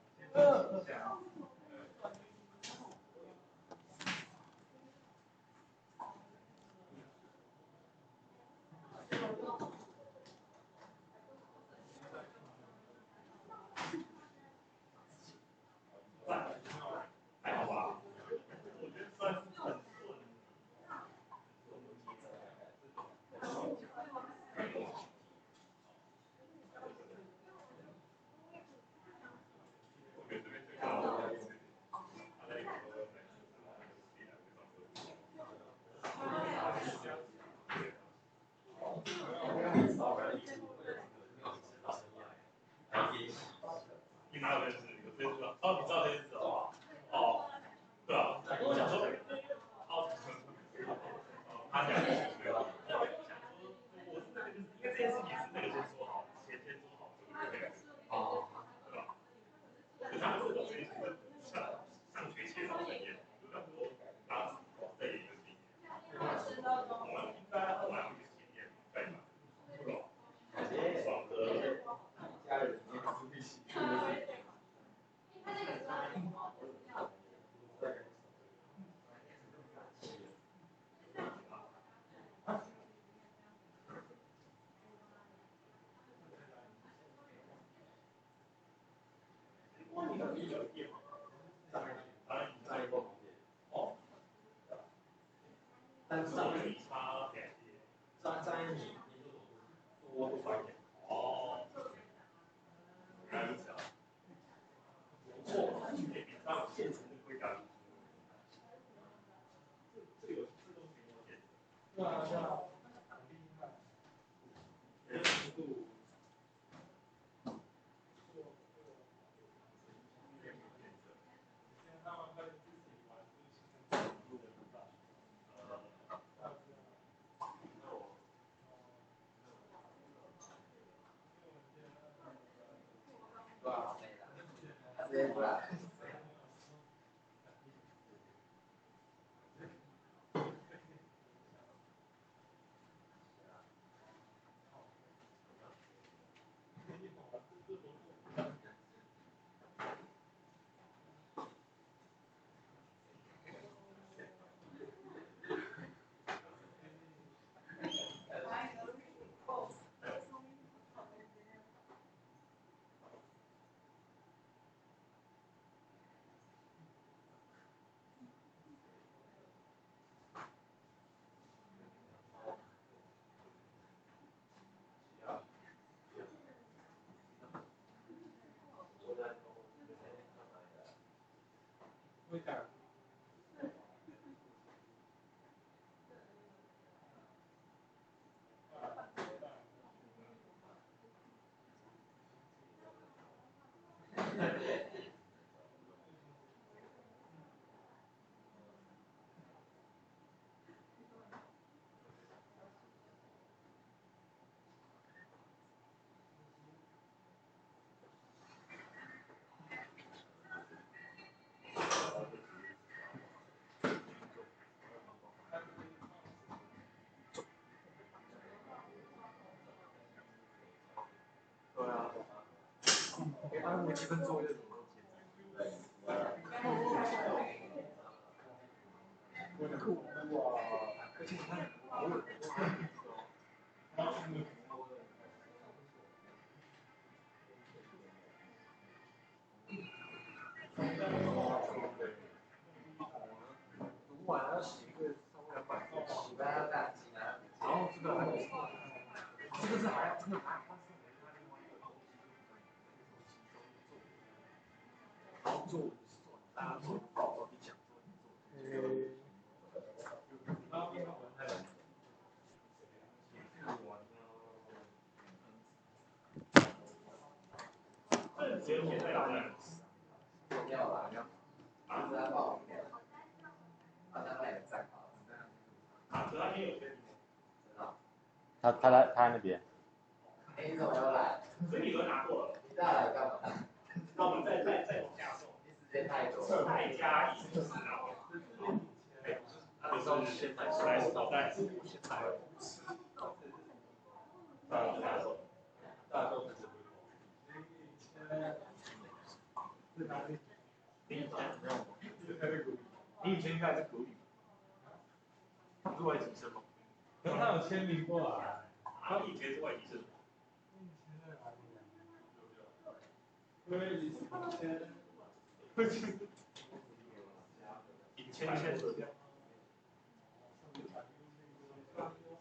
微积分作业怎么？酷哇！而且它好稳。读完要写一个稍微200字，然后这个还有，这个是还要真的还要。然后做大家做报告，你讲做你做。他那边。你怎么又来？所以你都拿过了。你再来干嘛？那我们再往下送。你时间太多。再加1次啊。按照现在来说，大概是现在。大众是。你以前应该是国语。他不是外籍生吗？可是他有签名过来。他以前是外籍生。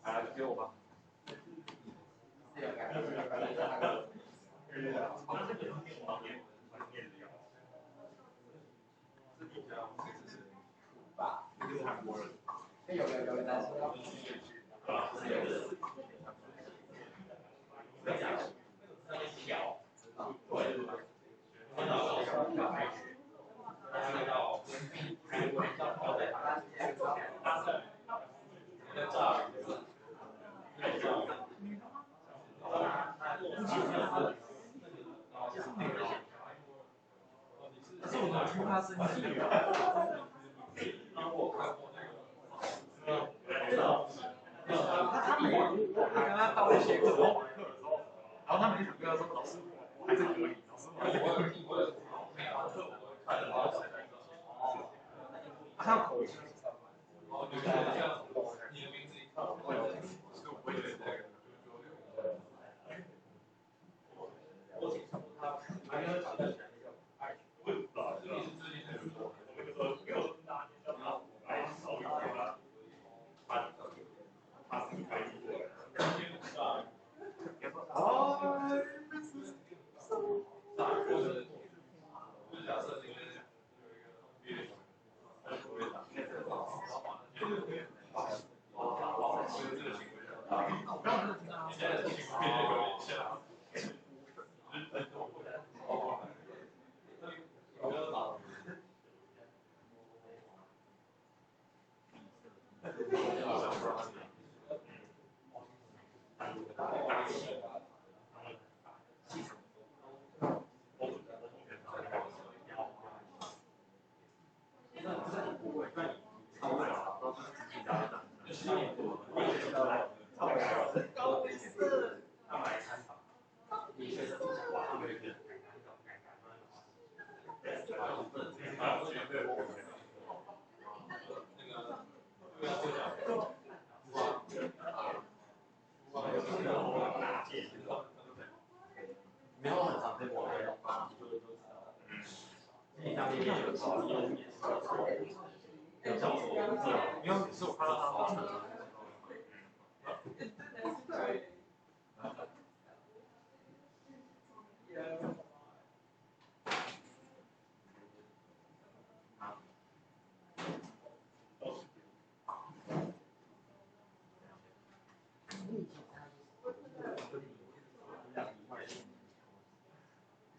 来，给我吧。韩国人。有担心到。可是我听他生气了。他们我跟他到一些课后网课的时候，然后他们就跟他说：“老师，我还在隔离，老师我还在隔离。”他有口音。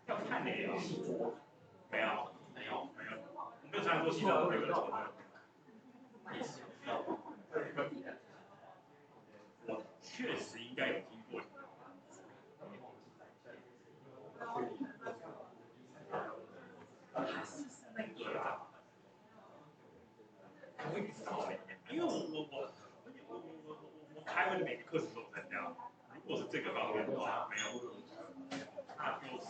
要看哪个戏桌？没有，我没有穿过戏装那个。我确实应该有听过。还是那个。我也不知道因为我开会的每个课程都有参加。如果是这个方面的话，没有。那就是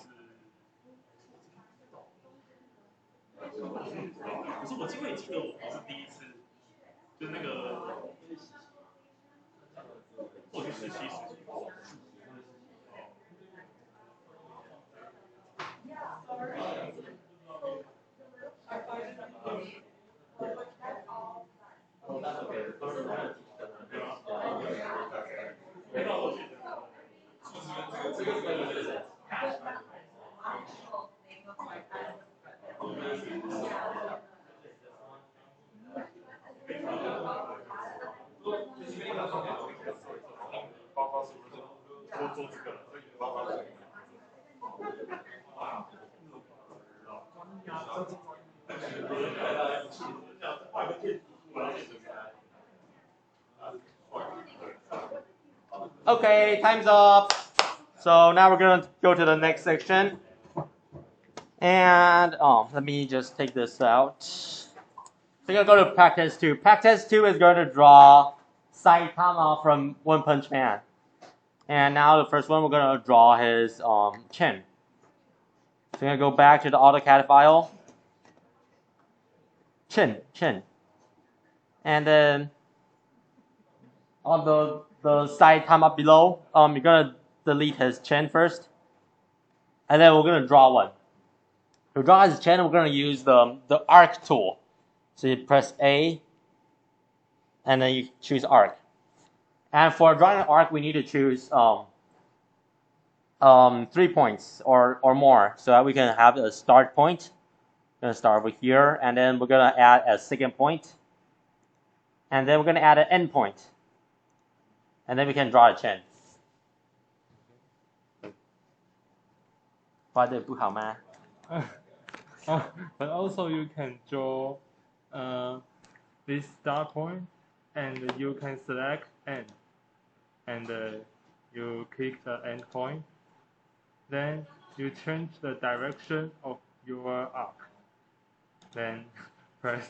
可是我记得我不是第一次，就是那个我去实习过。报告是不是做这个？报告是。Okay, time's up. So now we're going to go to the next section. And let me just take this out. So you're going to go to practice 2. Practice 2 is going to draw Saitama from One Punch Man. And now the first one, we're going to draw his chin. So we're going to go back to the AutoCAD file. Chin. And then on the Saitama below, you're going to delete his chin first. And then we're going to draw one. To draw his chin, we're going to use the arc tool. So you press A, and then you choose arc. And for drawing an arc, we need to choose 3 points or more, so that we can have a start point. We're going to start over here, and then we're going to add a second point. And then we're going to add an end point. And then we can draw a chin. 画得不好吗？ But also you can draw this start point, and you can select end, and you click the end point. Then you change the direction of your arc. Then press.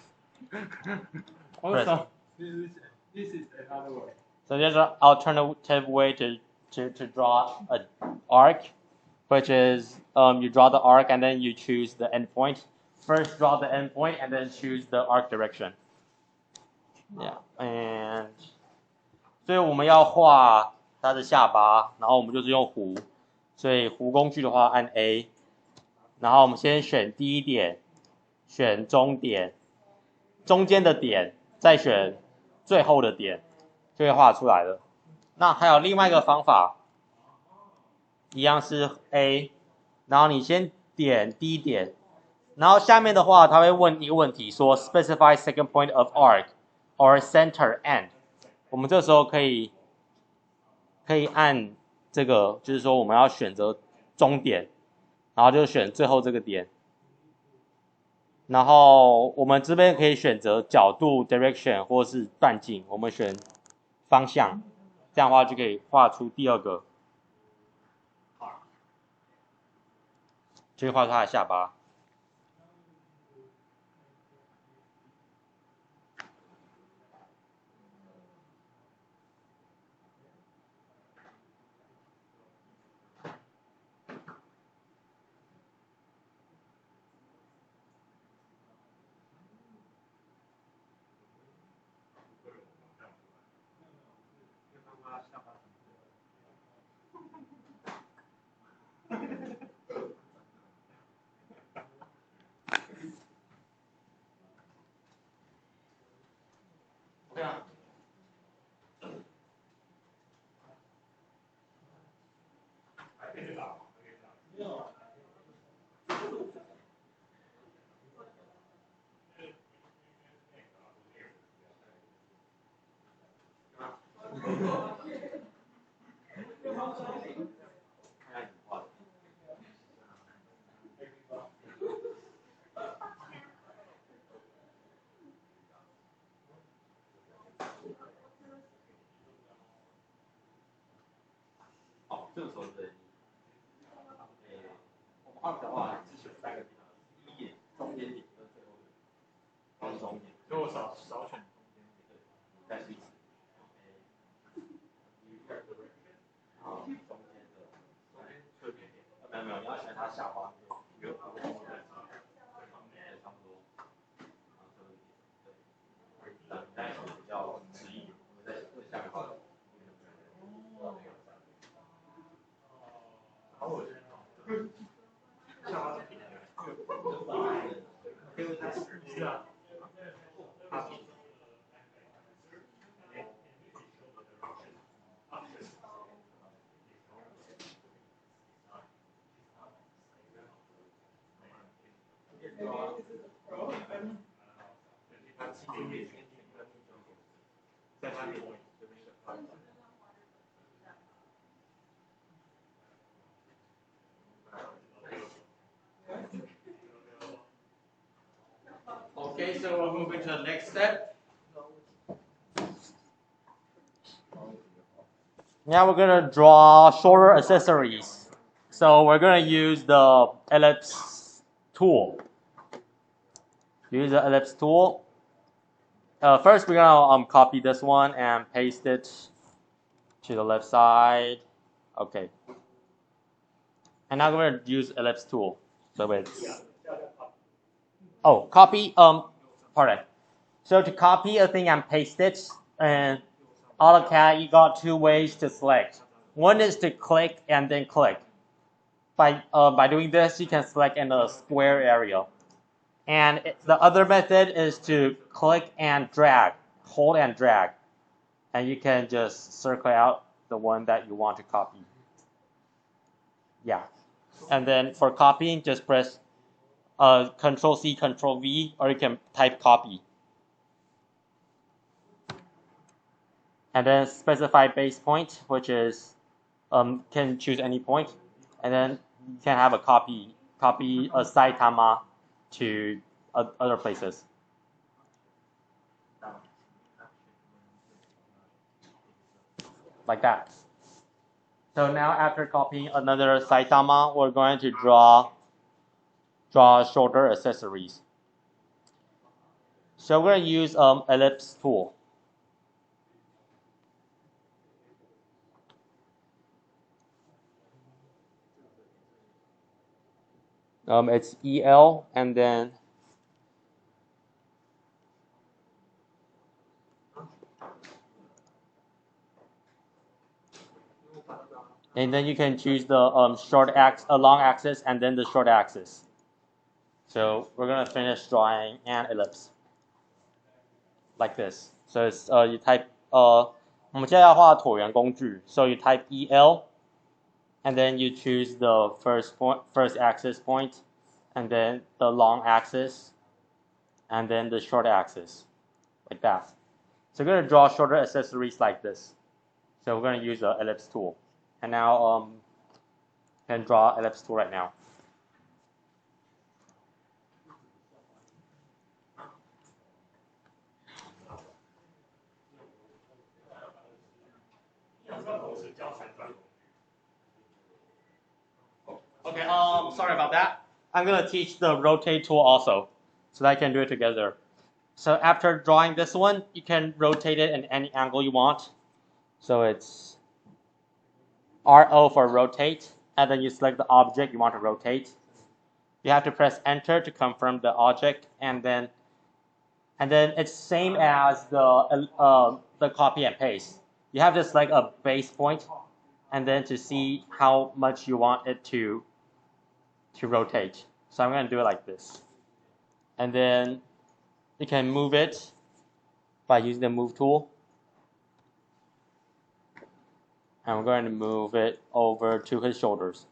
Also, this is another way. So there's an alternative way to draw an arc, which is you draw the arc and then you choose the end point. First draw the end point and then choose the arc direction. Yeah, and 所以我们要画他的下巴，然后我们就是用弧，所以弧工具的话按 A， 然后我们先选第一点，选中点，中间的点，再选最后的点，就会画出来了。那还有另外一个方法，一样是 A， 然后你先点第一点，然后下面的话他会问一个问题说 specify second point of arc or center end。我们这时候可以按这个，就是说我们要选择终点，然后就选最后这个点。然后我们这边可以选择角度 direction 或是半径，我们选方向，这样的话就可以画出第二个，就会画出他的下巴。对啊。这个时候对，我们二的话只选3个地方，第一点、中间点跟最后点，然后中点，所以我少选中间点，再试一次。好，中间的侧边点，没有，你要选它下方，有差不多。so we're moving to the next step. Now we're gonna draw shorter accessories. So we're gonna use the ellipse tool. Use the ellipse tool. First, we're gonna copy this one and paste it to the left side. Okay. And now we're gonna use ellipse tool. So it's copy. Pardon. So to copy a thing and paste it, and AutoCAD, you got two ways to select. One is to click and then click. By doing this, you can select in a square area. And the other method is to click and drag, hold and drag. And you can just circle out the one that you want to copy. Yeah. And then for copying, just press Control-C, Control-V, or you can type copy. And then specify base point, which is, can choose any point. And then you can have a copy a Saitama to other places. Like that. So now after copying another Saitama, we're going to draw shoulder accessories. So we're going to use ellipse tool. It's EL and then you can choose the long axis and then the short axis. So we're gonna finish drawing an ellipse like this. So it's you type 我们现在要画椭圆工具. So you type EL and then you choose the first axis point and then the long axis and then the short axis like that. So we're gonna draw shorter accessories like this. So we're gonna use the ellipse tool. And now can draw ellipse tool right now. Okay, sorry about that. I'm gonna teach the rotate tool also, so that I can do it together. So after drawing this one, you can rotate it in any angle you want. So it's RO for rotate, and then you select the object you want to rotate. You have to press enter to confirm the object, and then it's same as the copy and paste. You have to select a base point, and then to see how much you want it to rotate. So I'm going to do it like this, and then you can move it by using the move tool. And we're going to move it over to his shoulders.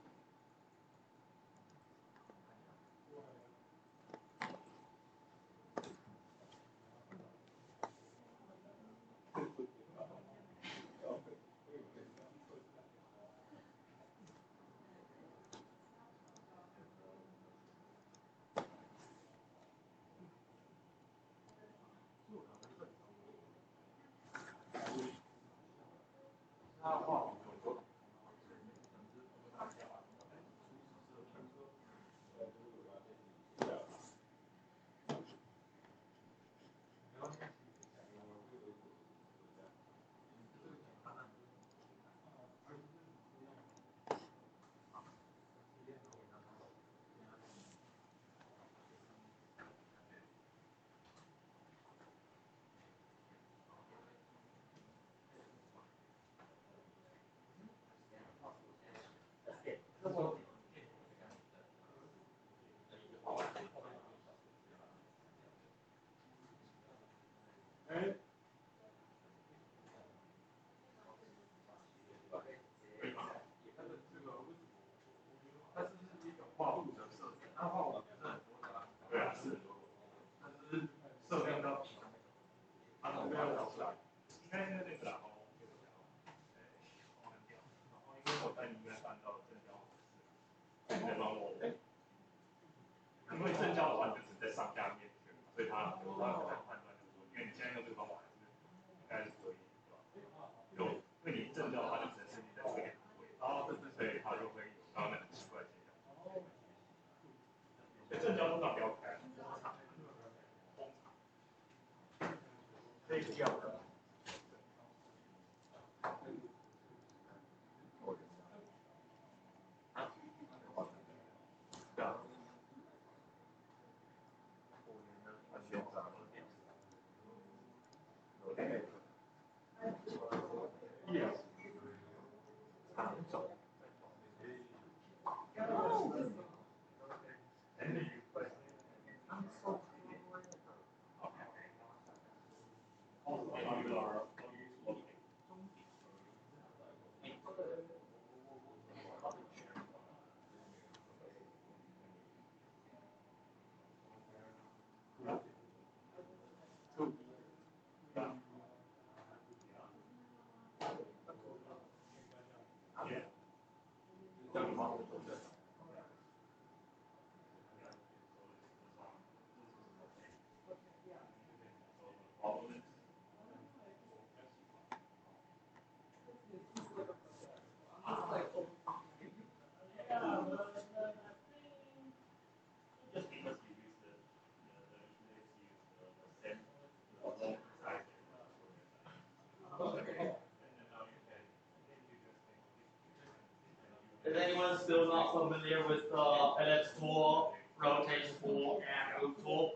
Is anyone still not familiar with the ellipse tool, rotation tool, and move tool?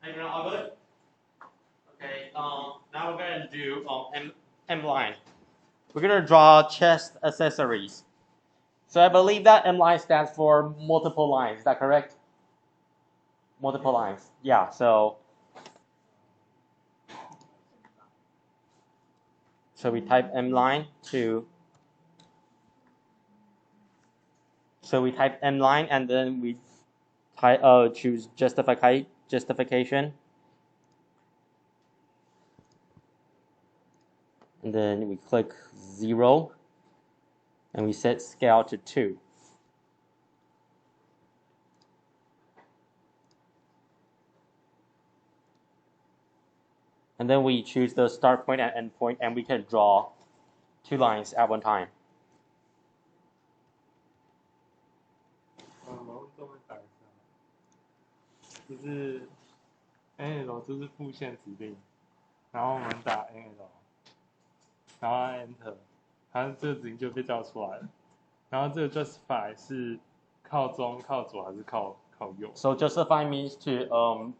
Anyone all good? Okay, now we're going to do M line. We're going to draw chest accessories. So I believe that M line stands for multiple lines. Is that correct? Multiple lines. Yeah, so we type M line to. So we type M line and then we choose justification. And then we click 0 and we set scale to 2. And then we choose the start point and end point, and we can draw 2 lines at one time. 我这么打一下，就是 N L 就是复线指令，然后我们打 N L， 然后按 Enter， 它这个指令就被叫出来了。然后这个 Justify 是靠中、靠左还是靠右 So justify means to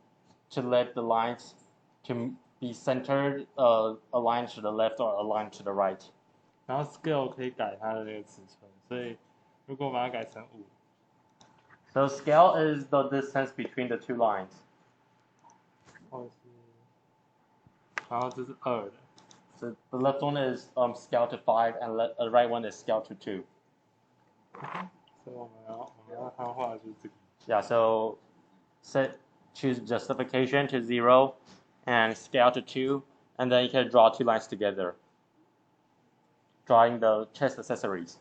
let the lines to be centered, aligned to the left or aligned to the right. 然后 Scale 可以改它的那个尺寸，所以如果把它改成5。So scale is the distance between the 2 lines. 然后这是2的。So the left one is scale to 5 and the right one is scale to 2. 所以我们要它画的就是这个。Yeah, so choose justification to 0 and scale to 2, and then you can draw 2 lines together, drawing the chest accessories.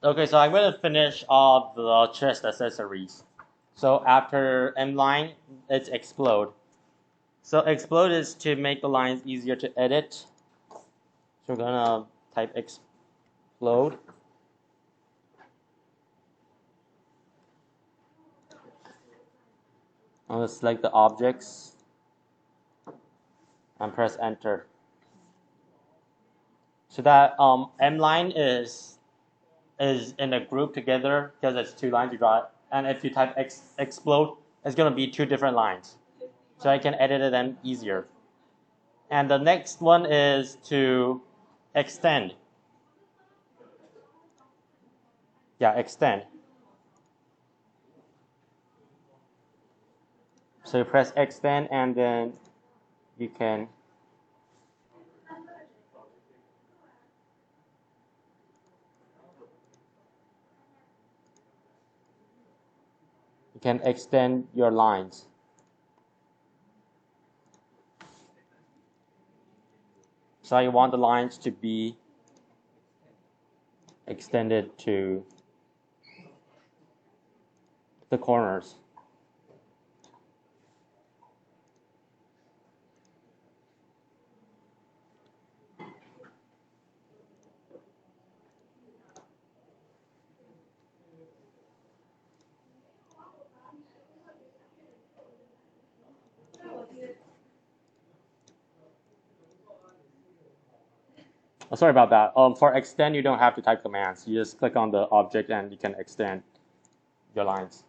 Okay, so I'm going to finish all the chest accessories. So after M line, it's explode. So explode is to make the lines easier to edit. So we're going to type explode. I'm going to select the objects and press enter. So that M line is in a group together because it's 2 lines you draw. And if you type explode, it's going to be 2 different lines. So I can edit it then easier. And the next one is to extend. Yeah, extend. So you press extend and then you can extend your lines. So you want the lines to be extended to the corners. Oh, sorry about that. For extend, you don't have to type commands. You just click on the object and you can extend your lines.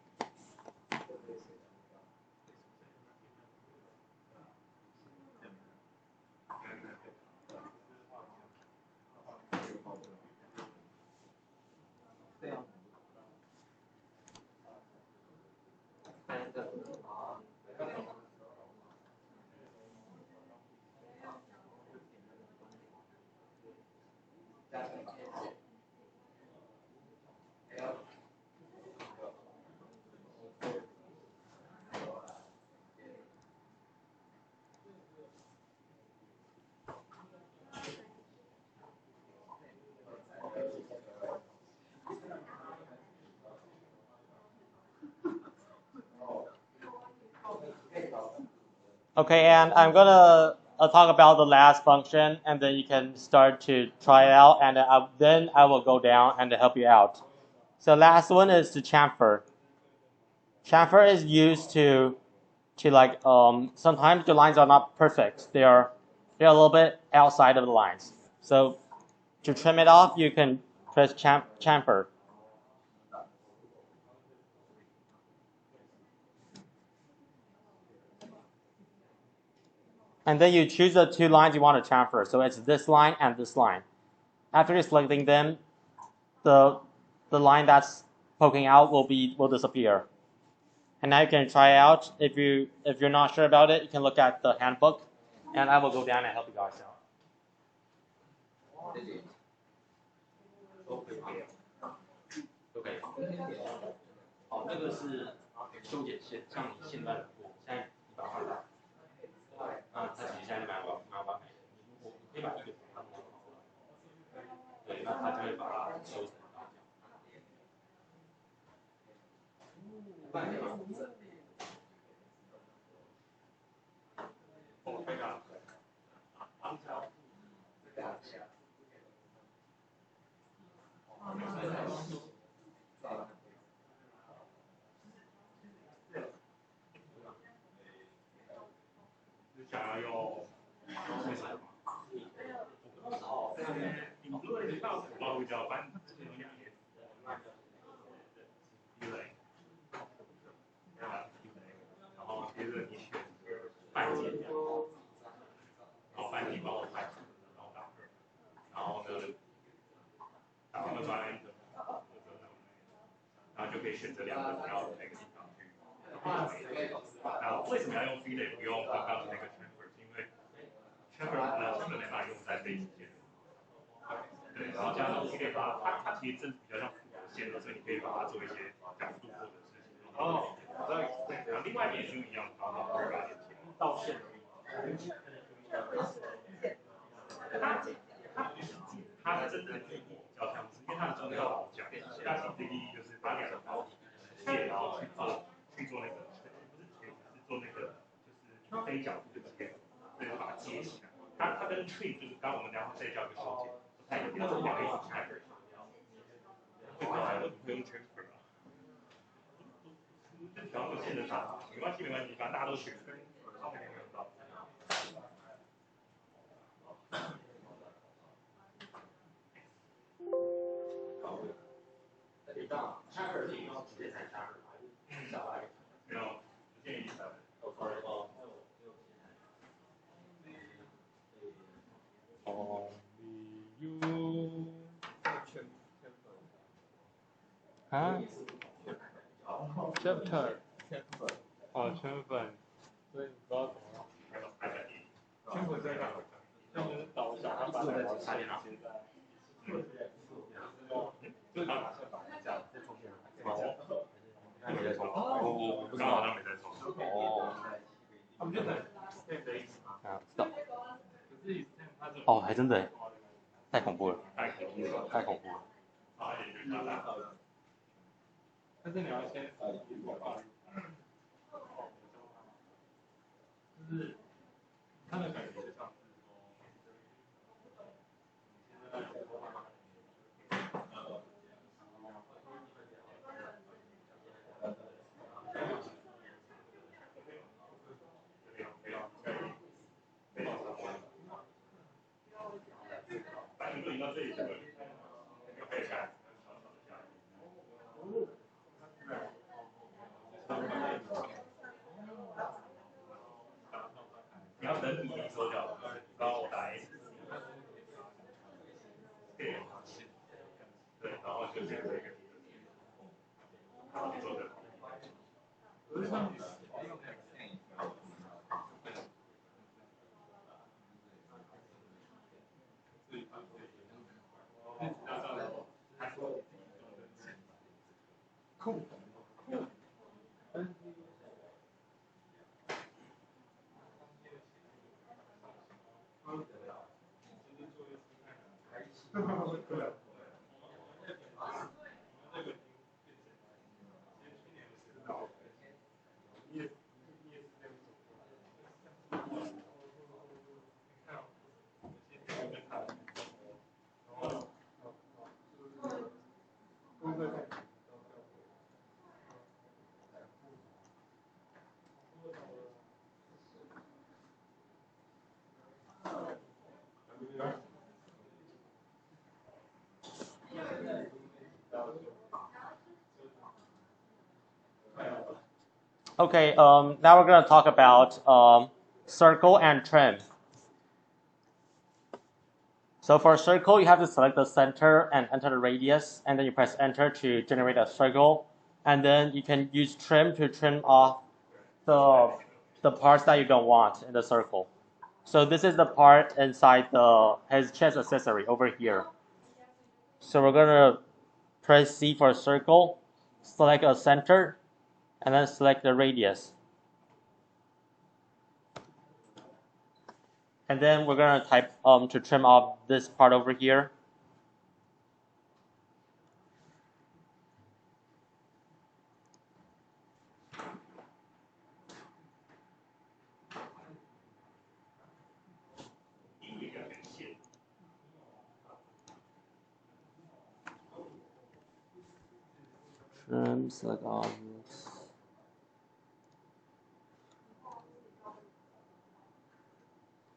Okay, and I'm gonna talk about the last function, and then you can start to try it out, and then I will go down and help you out. So last one is the chamfer. Chamfer is used to like sometimes the lines are not perfect. They're a little bit outside of the lines. So to trim it off, you can press chamfer. And then you choose the two lines you want to chamfer. So it's this line and this line. After you're selecting them, the line that's poking out will disappear. And now you can try it out. If you're not sure about it, you can look at the handbook, and I will go down and help you guys out. OK， 好，那个是修剪线，像你线段我现在你把它打，它其实现在蛮完美的。你可以把一个把它弄好，对，那它就会把它修成高角。想要用为什么？我不知道，你如果你到老胡椒班，这种两年，对，然后接着你选半截，然后半截帮我拍，然后打2，然后呢，打完了抓一个，然后就可以选择2个你要哪个地方去。然后为什么要用 fillet 不用刚刚的那个 chamfer？ 是因为 chamfer 没办法用在背景线。对，然后加上 fillet 它其实真比较像复合线的，所以你可以把它做一些角度或者是。哦，然后另外一点就一样，然后2点到线而已。它真正的意义比较像是，因为它的中间有老角，它其实的意义就是把2个高线，然后去做那个，不是切，是做那个就是非角度的切，所以把它接起来。它跟 trim 就是刚我们聊这叫一个修剪，不太一样，2个一起开。会用 chamfer 啊？就调个线的长，没关系，反正大家都学。啊 ？chapter， 哦，圈粉，所以你不知道怎么样。圈粉在哪？他们是导向，他把2条线接在。就拿线绑一下，再重新哦。那没在冲。我不知道，他没在冲。哦。他们就等对的意思吗？啊，知道。可是哦，还真的，太恐怖了，太恐怖了。但是你要先就是他的感觉上是 Okay, now we're going to talk about circle and trim. So for a circle, you have to select the center and enter the radius, and then you press enter to generate a circle. And then you can use trim to trim off the parts that you don't want in the circle. So this is the part inside his chest accessory over here. So we're going to press C for a circle, select a center, and then select the radius. And then we're going to type to trim off this part over here. Trim, select objects.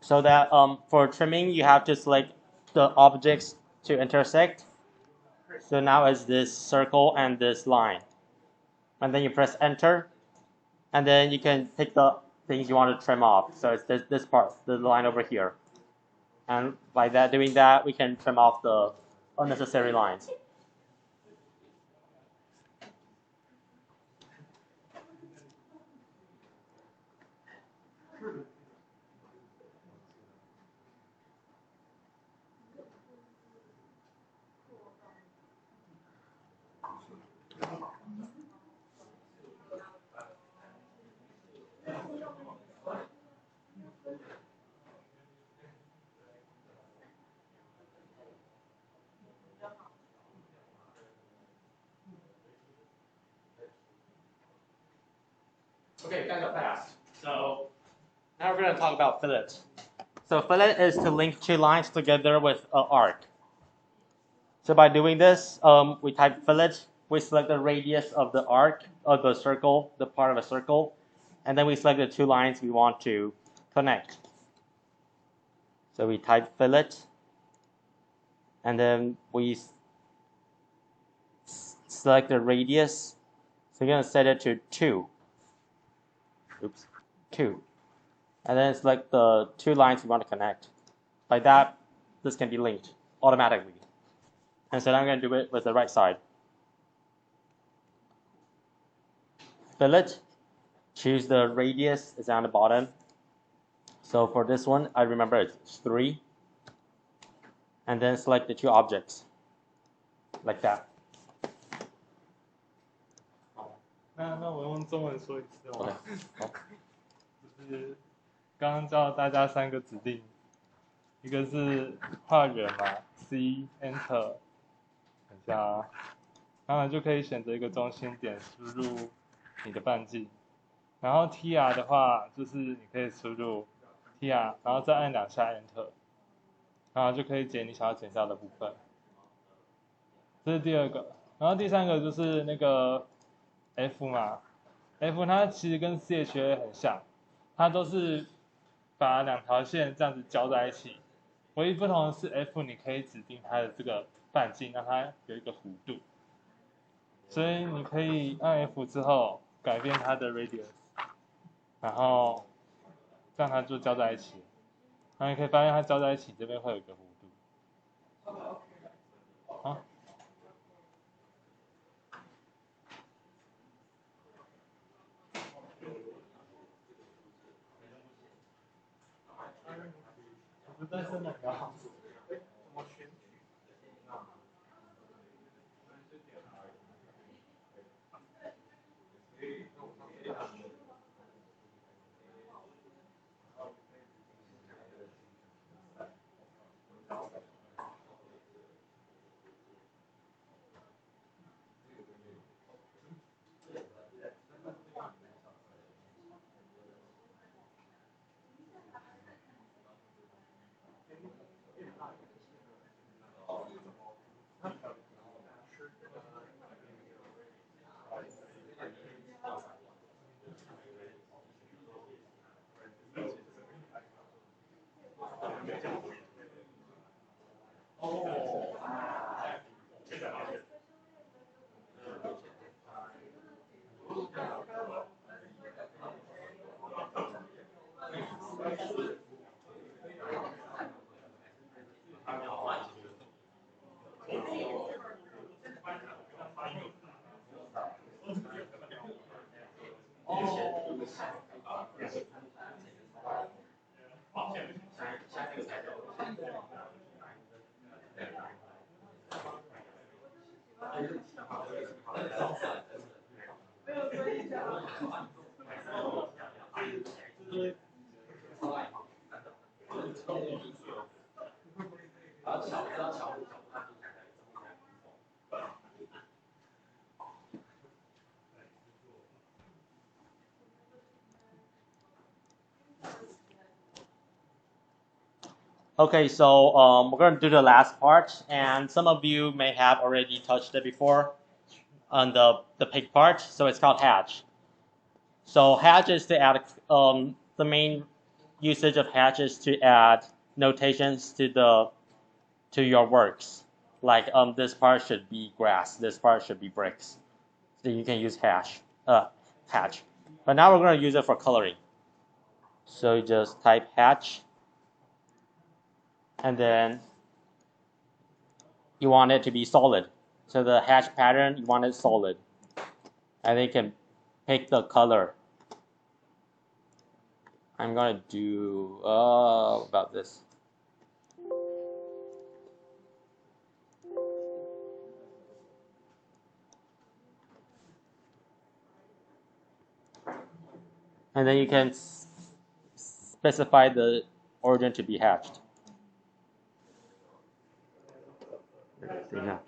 So that for trimming, you have to select the objects to intersect. So now it's this circle and this line. And then you press enter. And then you can pick the things you want to trim off. So it's this part, the line over here. And by doing that, we can trim off the unnecessary lines. Okay, kind of fast. So now we're going to talk about fillet. So fillet is to link two lines together with an arc. So by doing this, we type fillet, we select the radius of the arc, of the circle, the part of a circle, and then we select the two lines we want to connect. So we type fillet, and then we select the radius. So we're going to set it to 2. Oops, 2. And then select the two lines we want to connect. By that, this can be linked automatically. And so now I'm going to do it with the right side. Fillet, choose the radius, is on the bottom. So for this one, I remember it's 3. And then select the two objects, like that. 那我用中文说一次哦。OK， 好。就是刚刚教大家3个指令，一个是画圆嘛 ，C Enter， 等一下啊，然后就可以选择一个中心点，输入你的半径。然后 TR 的话，就是你可以输入 TR， 然后再按2下 Enter， 然后就可以剪你想要剪掉的部分。这是第2个，然后第3个就是那个 F 嘛 ，F 它其实跟 CHA 很像，它都是把2条线这样子交在一起，唯一不同的是 F 你可以指定它的这个半径，让它有一个弧度，所以你可以按 F 之后改变它的 radius， 然后让它就交在一起，然后你可以发现它交在一起这边会有一个弧度。好。但是哪个好？怎么选取？Okay, so we're going to do the last part, and some of you may have already touched it before on the pig part, so it's called hatch. So hatch is to add, the main usage of hatch is to add notations to your works. Like this part should be grass, this part should be bricks. So you can use hatch. But now we're going to use it for coloring. So you just type hatch. And then you want it to be solid. So the hatch pattern, you want it solid. And then you can pick the color. I'm going to do about this. And then you can specify the origin to be hatched. 等一下。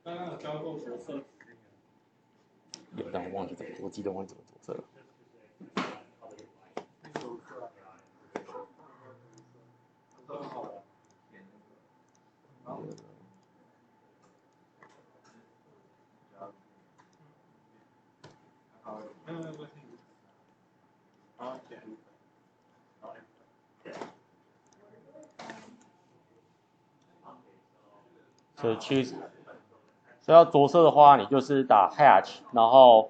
刚刚有教过着色。有，但我忘记怎么，我记得忘记怎么着色了。So choose， 所以要着色的话，你就是打 hatch， 然后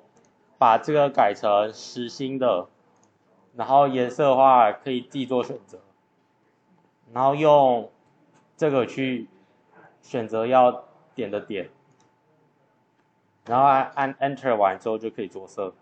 把这个改成实心的，然后颜色的话可以自己做选择，然后用这个去选择要点的点，然后按 Enter 完之后就可以着色。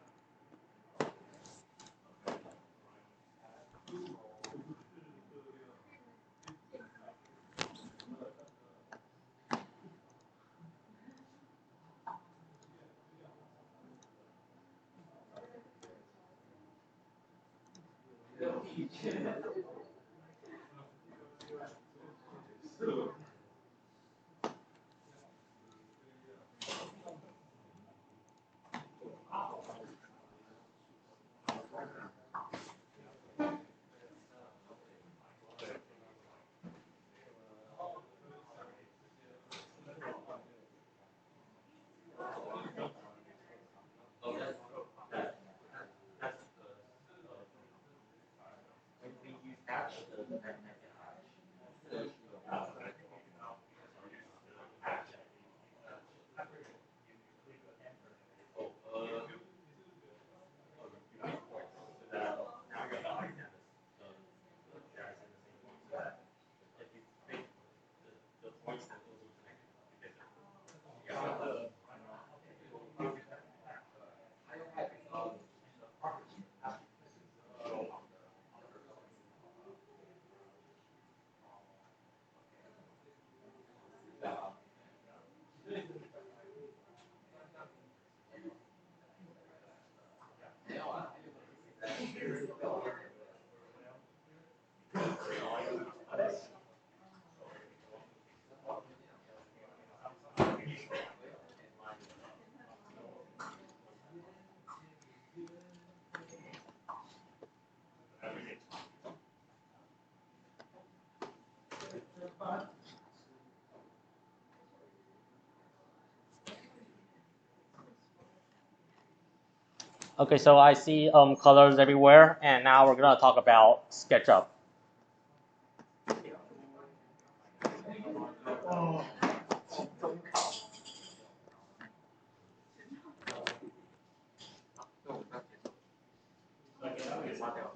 Okay, so I see colors everywhere, and now we're gonna talk about SketchUp.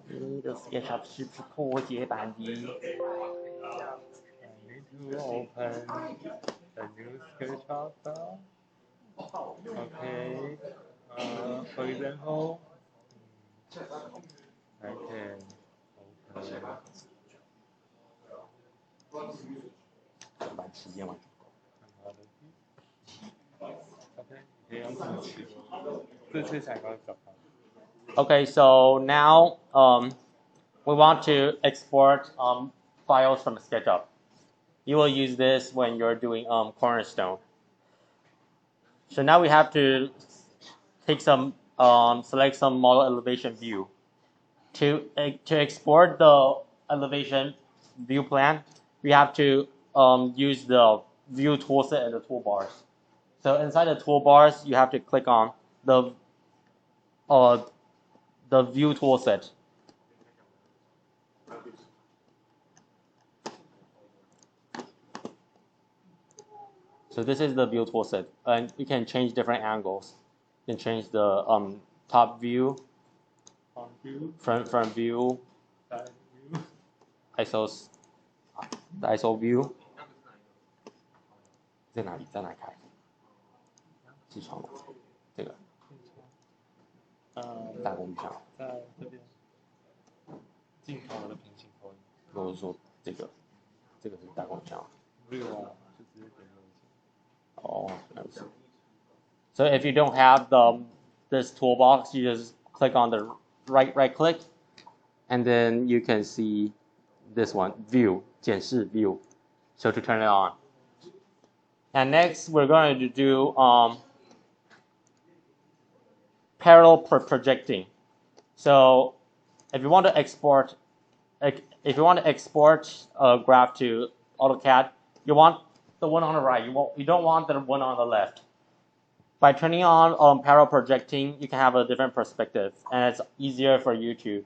你的 SketchUp 是不是破解版的？ I need to open a new SketchUp file. Okay. For example, I can open. 把时间完。OK， 可以用自己。这次才刚找到。Okay, so now we want to export files from SketchUp. You will use this when you're doing Cornerstone. So now we have to take some select some model elevation view. To export the elevation view plan, we have to use the view toolset and the toolbars. So inside the toolbars, you have to click on the view toolset. So this is the view toolset, and you can change different angles. You can change the top view, front view, ISO view. 在哪里？在哪开？机床这个。大功率上。在这边。镜头的平行投影。如果说这个是大功率上。没有啊，就直接点右键。Oh, so if you don't have this toolbox, you just click on the right click, and then you can see this one, view, 检视 view. So to turn it on. And next, we're going to do parallel projecting. So if you want to export a graph to AutoCAD, you want the one on the right. You don't want the one on the left. By turning on parallel projecting, you can have a different perspective, and it's easier for you to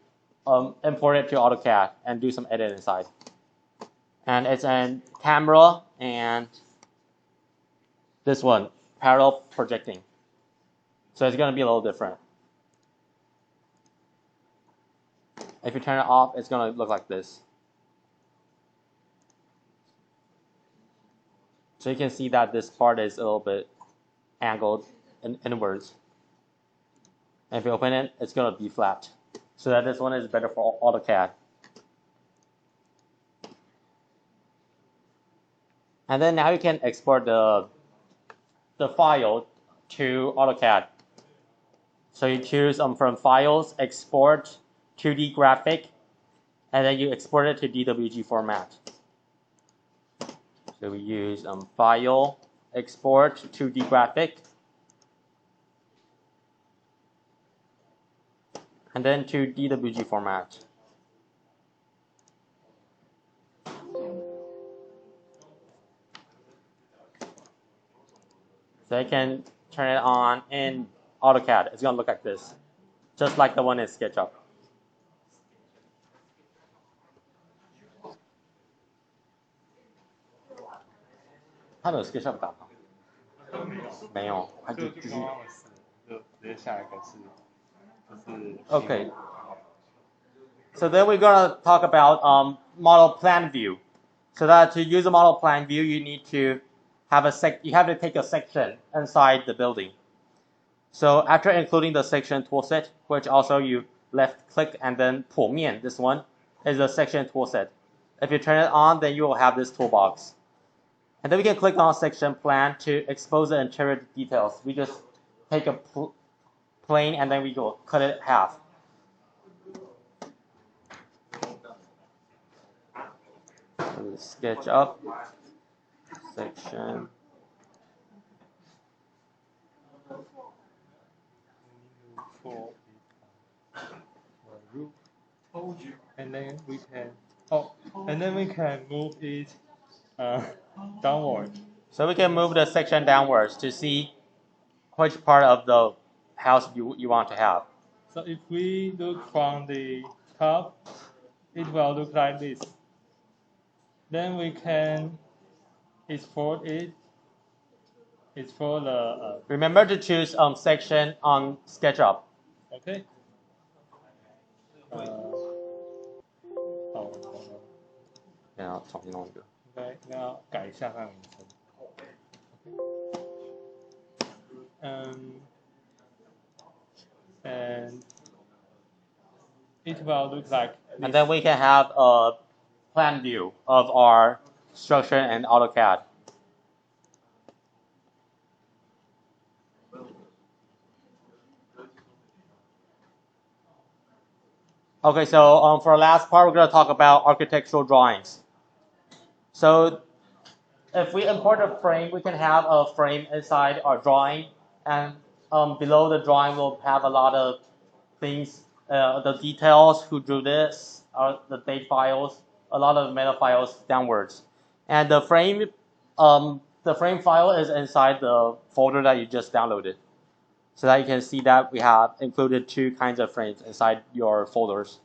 import it to AutoCAD and do some edit inside. And it's in camera and this one, parallel projecting. So it's going to be a little different. If you turn it off, it's going to look like this. So you can see that this part is a little bit angled inwards. And if you open it, it's going to be flat. So that this one is better for AutoCAD. And then now you can export the file to AutoCAD. So you choose from Files, Export, 2D Graphic, and then you export it to DWG format. So we use File, Export, 2D Graphic, and then to DWG format. So you can turn it on in AutoCAD. It's going to look like this, just like the one in SketchUp. How does SketchUp 打吗？没有，它就直接下一个是 Okay. So then we're gonna talk about model plan view. So that to use a model plan view, you need to have you have to take a section inside the building. So after including the section toolset, which also you left click and then 剖面, this one is the section toolset. If you turn it on, then you will have this toolbox. And then we can click on section plan to expose the interior details. We just take a plane and then we go cut it half. So sketch up section. And then we can move it downward. So we can move the section downwards to see which part of the house you want to have. So if we look from the top, it will look like this. Then we can export it. Export the. Remember to choose section on SketchUp. OK。然后重新弄一个。应该要改一下它的名称。And it will look like this. And then we can have a plan view of our structure in AutoCAD. Okay, so for our last part, we're going to talk about architectural drawings. So if we import a frame, we can have a frame inside our drawing, and below the drawing we'll have a lot of things, the details, who drew this, the date files, a lot of meta files downwards. And the frame file is inside the folder that you just downloaded. So that you can see that we have included 2 kinds of frames inside your folders.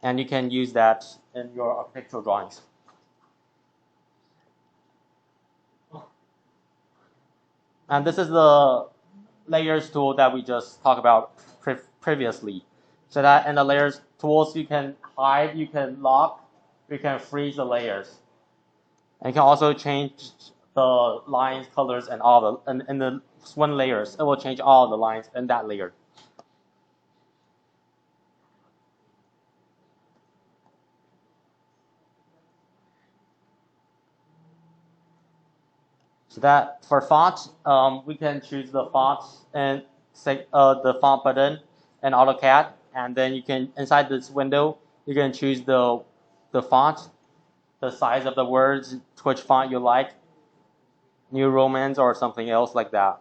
And you can use that in your architectural drawings. And this is the layers tool that we just talked about previously. So that in the layers tools, you can hide, you can lock, you can freeze the layers. And you can also change the lines, colors, and all the in the one layers. It will change all the lines in that layer. So that for fonts, we can choose the fonts and the font button in AutoCAD, and then you can inside this window you can choose the font, the size of the words, which font you like, New Roman or something else like that.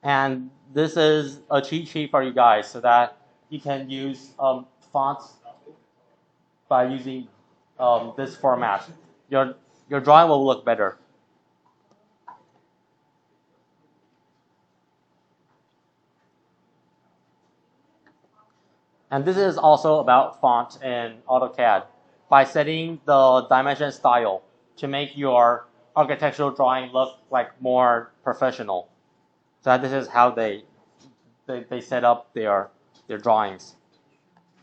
And this is a cheat sheet for you guys so that you can use fonts by using this format. Your drawing will look better. And this is also about font in AutoCAD. By setting the dimension style to make your architectural drawing look like more professional. So this is how they set up their drawings.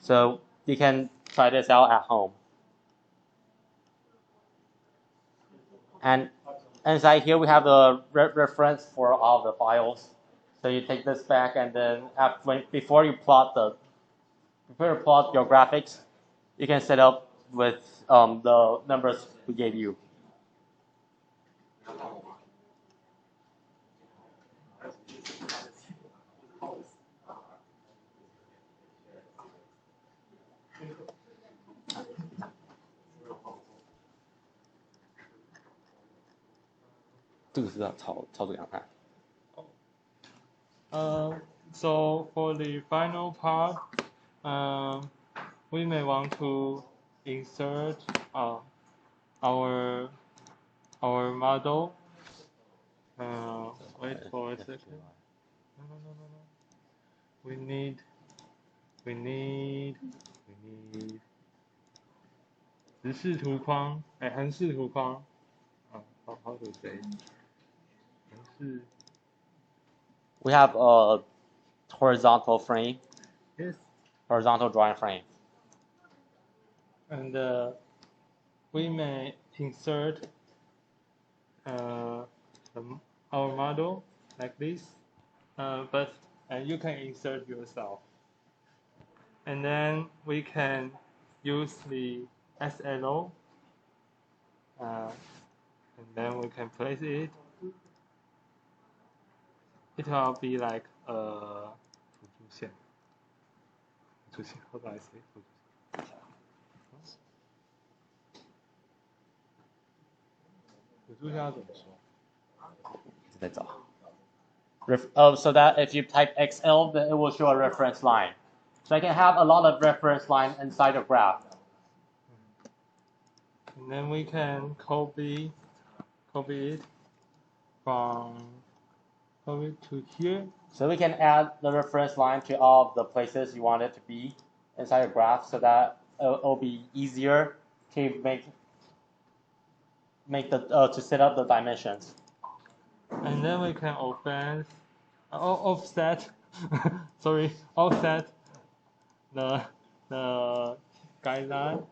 So you can try this out at home. And inside here we have the reference for all the files. So you take this back, and then before you plot your graphics, you can set up with the numbers we gave you. So for the final part, we may want to insert our model. Wait for a second. No. We need 直视图框，横式图框。How to say? 横式。We have a horizontal frame. Yes. Horizontal drawing frame. And we may insert our model like this, but you can insert yourself. And then we can use the SLO, and then we can place it. It will be like how do I say? 辅助线要怎么说？在找。So that if you type XL, then it will show a reference line. So I can have a lot of reference line inside a graph. And then we can copy it from copy to here. So we can add the reference line to all of the places you want it to be inside your graph, so that it'll be easier to to set up the dimensions. And then we can offset sorry, offset the guideline,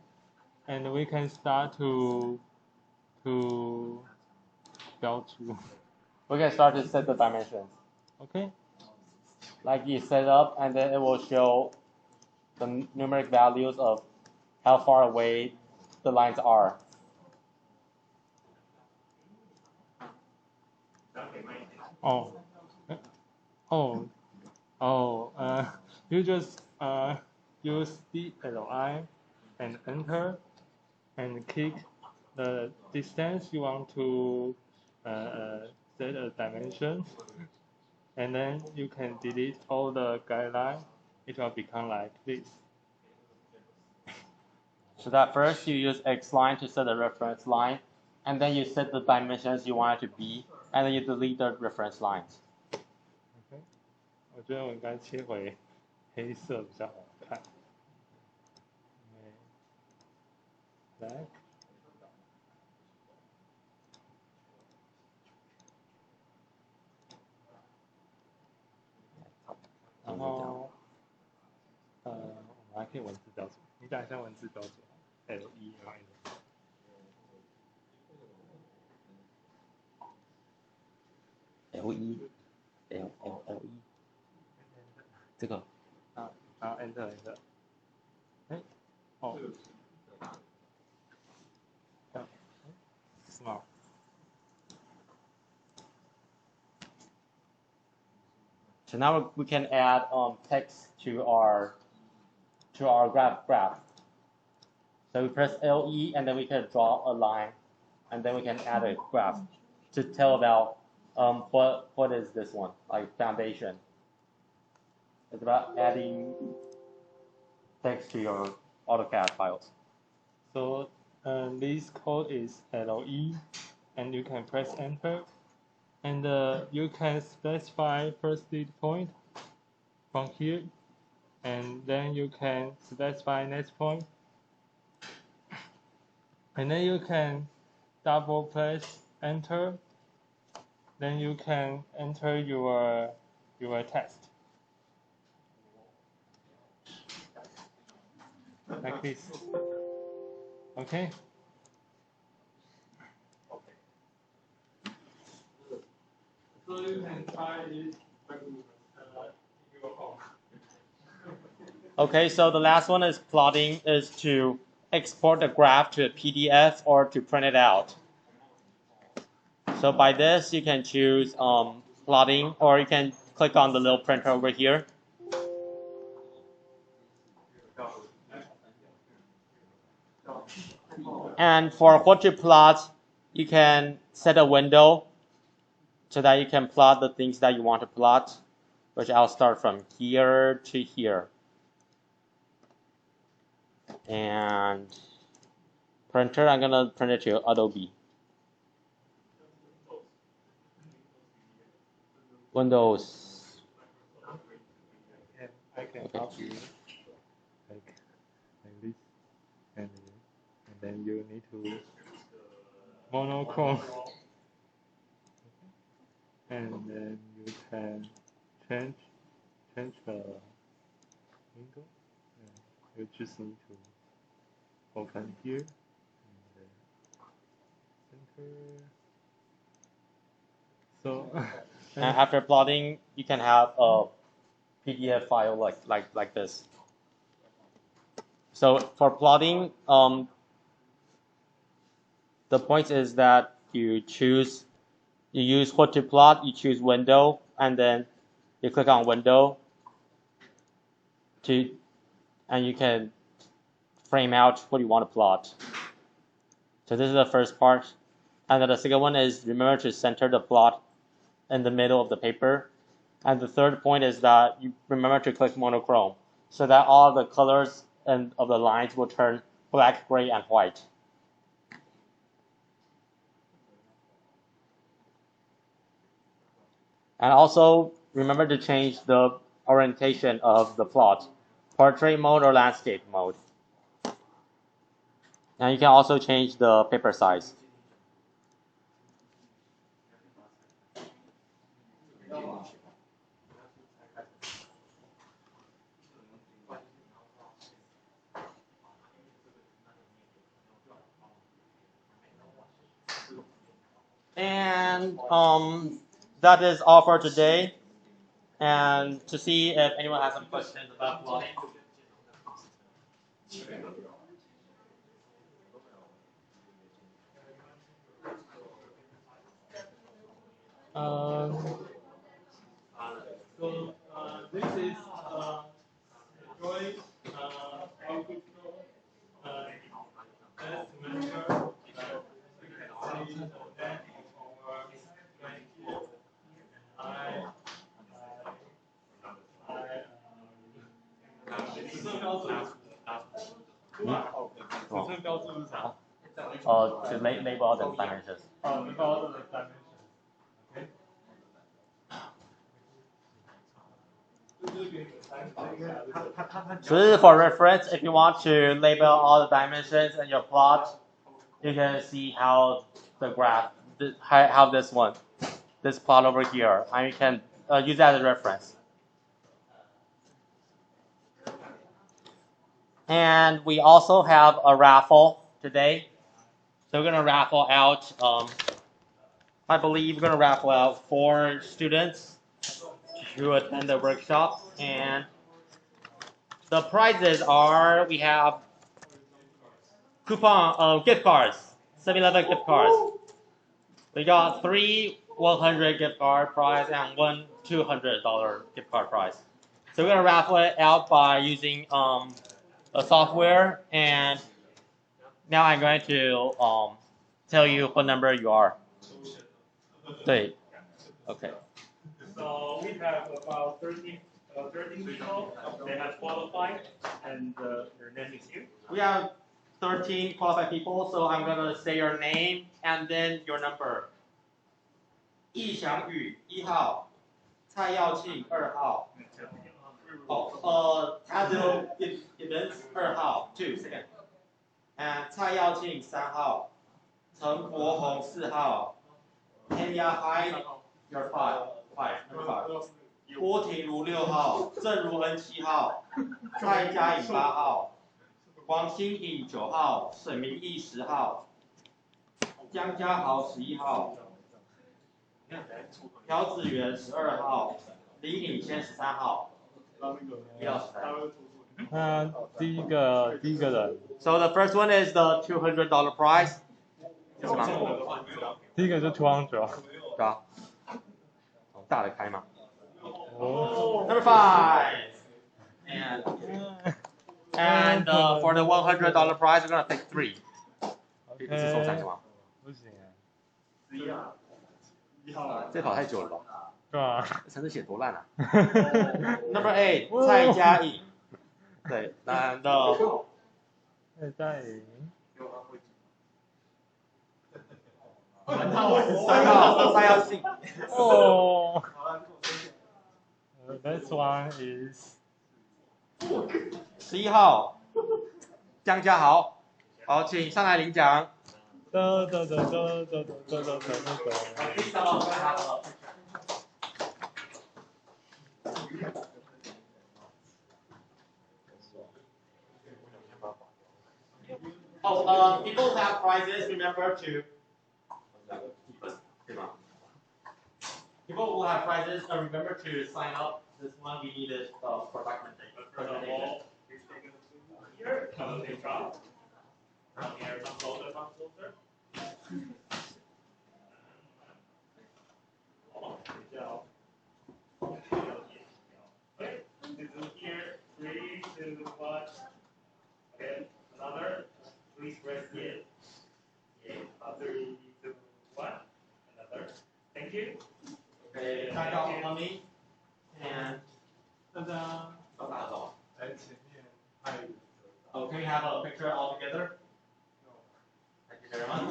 and we can start to build to. We can start to set the dimensions. Okay. Like you set up, and then it will show the numeric values of how far away the lines are. You just use DLI and enter and click the distance you want to set a dimension, and then you can delete all the guidelines. It will become like this. So that first you use X line to set the reference line, and then you set the dimensions you want it to be, and then you delete the reference lines. Okay. 我觉得我应该切回黑色比较好看。Black。然后我们还可以文字标准，你打一下文字标准 ，LEL。LE，这个。然后 enter。哎，哦，是吗？ So now we can add text to our graph. So we press LE, and then we can draw a line, and then we can add a graph to tell about what is this one, like foundation. It's about adding text to your AutoCAD files. So this code is LE, and you can press enter, and you can specify first date point from here, and then you can specify next point, and then you can double press enter, then you can enter your text like this. Okay. So you can try it in your home. Okay, so the last one is plotting, is to export the graph to a PDF or to print it out. So by this, you can choose plotting, or you can click on the little printer over here. And for what to plot, you can set a window so that you can plot the things that you want to plot, which I'll start from here to here. And printer, I'm gonna print it to Adobe. Windows. Yeah, I can help you like this, and then you need to monochrome, and then you can change the window. You just need to open here and center. So And after plotting, you can have a PDF file like this. So for plotting, the point is that you use what to plot, you choose window, and then you click on window and you can frame out what you want to plot. So this is the first part. And then the second one is remember to center the plot in the middle of the paper. And the third point is that you remember to click monochrome so that all the colors of the lines will turn black, gray, and white. And also remember to change the orientation of the plot, portrait mode or landscape mode. And you can also change the paper size. And that is all for today. And to see if anyone has some questions about plotting. So this is Joy as member. To label all the dimensions. So this is for reference. If you want to label all the dimensions in your plot, you can see how the graph, how this plot over here, and you can use that as a reference. And we also have a raffle today. So we're gonna raffle out. I believe we're gonna raffle out 4 students who attend the workshop, and the prizes are, we have coupon gift cards, 7-Eleven gift cards. We got 3 $100 gift card prize and 1 $200 gift card prize. So we're gonna raffle it out by using a software, and now I'm going to tell you what number you are. 对 Okay. So we have about 13 people. They have qualified, and their name is you. We have 13 qualified people, so I'm gonna say your name and then your number. 易翔宇1号，蔡耀庆2号。Tadil Gibbons 2号 2 second. And 蔡耀庆3号，陈国宏4号 ，Kenya Hyde you're 5 number 5。郭婷如6号，郑如恩7号，蔡佳颖8号，黄新颖9号，沈明义10号，江家豪11号，朴子源12号，林颖谦13号。第一个人。So the first one is the $200 prize. 第一个就200。对啊，大的开嘛。Number 5. And for the $100 prize, we're gonna pick 3. 一次抽3个吗？不行这跑太久了吧？对啊。程式写多烂啊！Number 8， 蔡佳颖。对，然后。蔡佳颖。3号，蔡耀庆。哦。This one is 11号，江家豪。好，请上来领奖。People who have prizes, remember to. People who have prizes, remember to sign up. This one we need it for documentation. Here, come here, come closer. Okay, this is here, 3, 2, 1. Okay, another. Please press yes. Okay, 3, 2, 1. Another. Thank you. Okay, thank you all for me. And. Oh, can we have a picture all together? Thank you very much.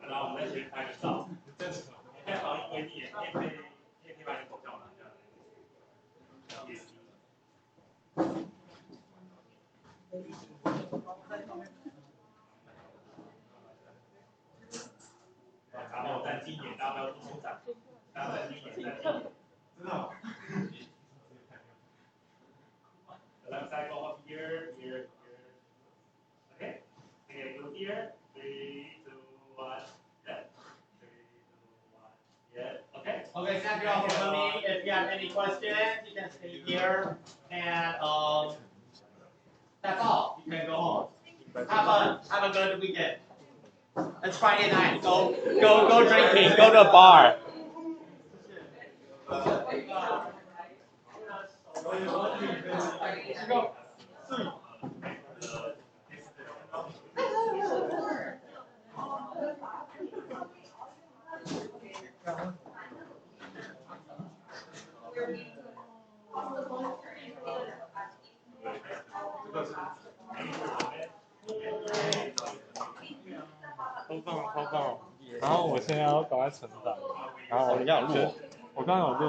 然后我们在学拍个照，拍好因为你也可以把你狗叫嘛，这样。然后站近一点，大家不要多手掌，大家站近一点，站近一点。知道。Left side go up here, here, here. Okay. Okay, go here. 3, 2, 1. Left. 3, 2, 1. Yeah. Okay. Okay, thank you all for coming. If you have any questions, you can stay here. And that's all. You can go home. Have a good weekend. It's Friday night. Go drinking. Go to a bar.超棒。然后我现在要赶快存档，然后我刚刚有录。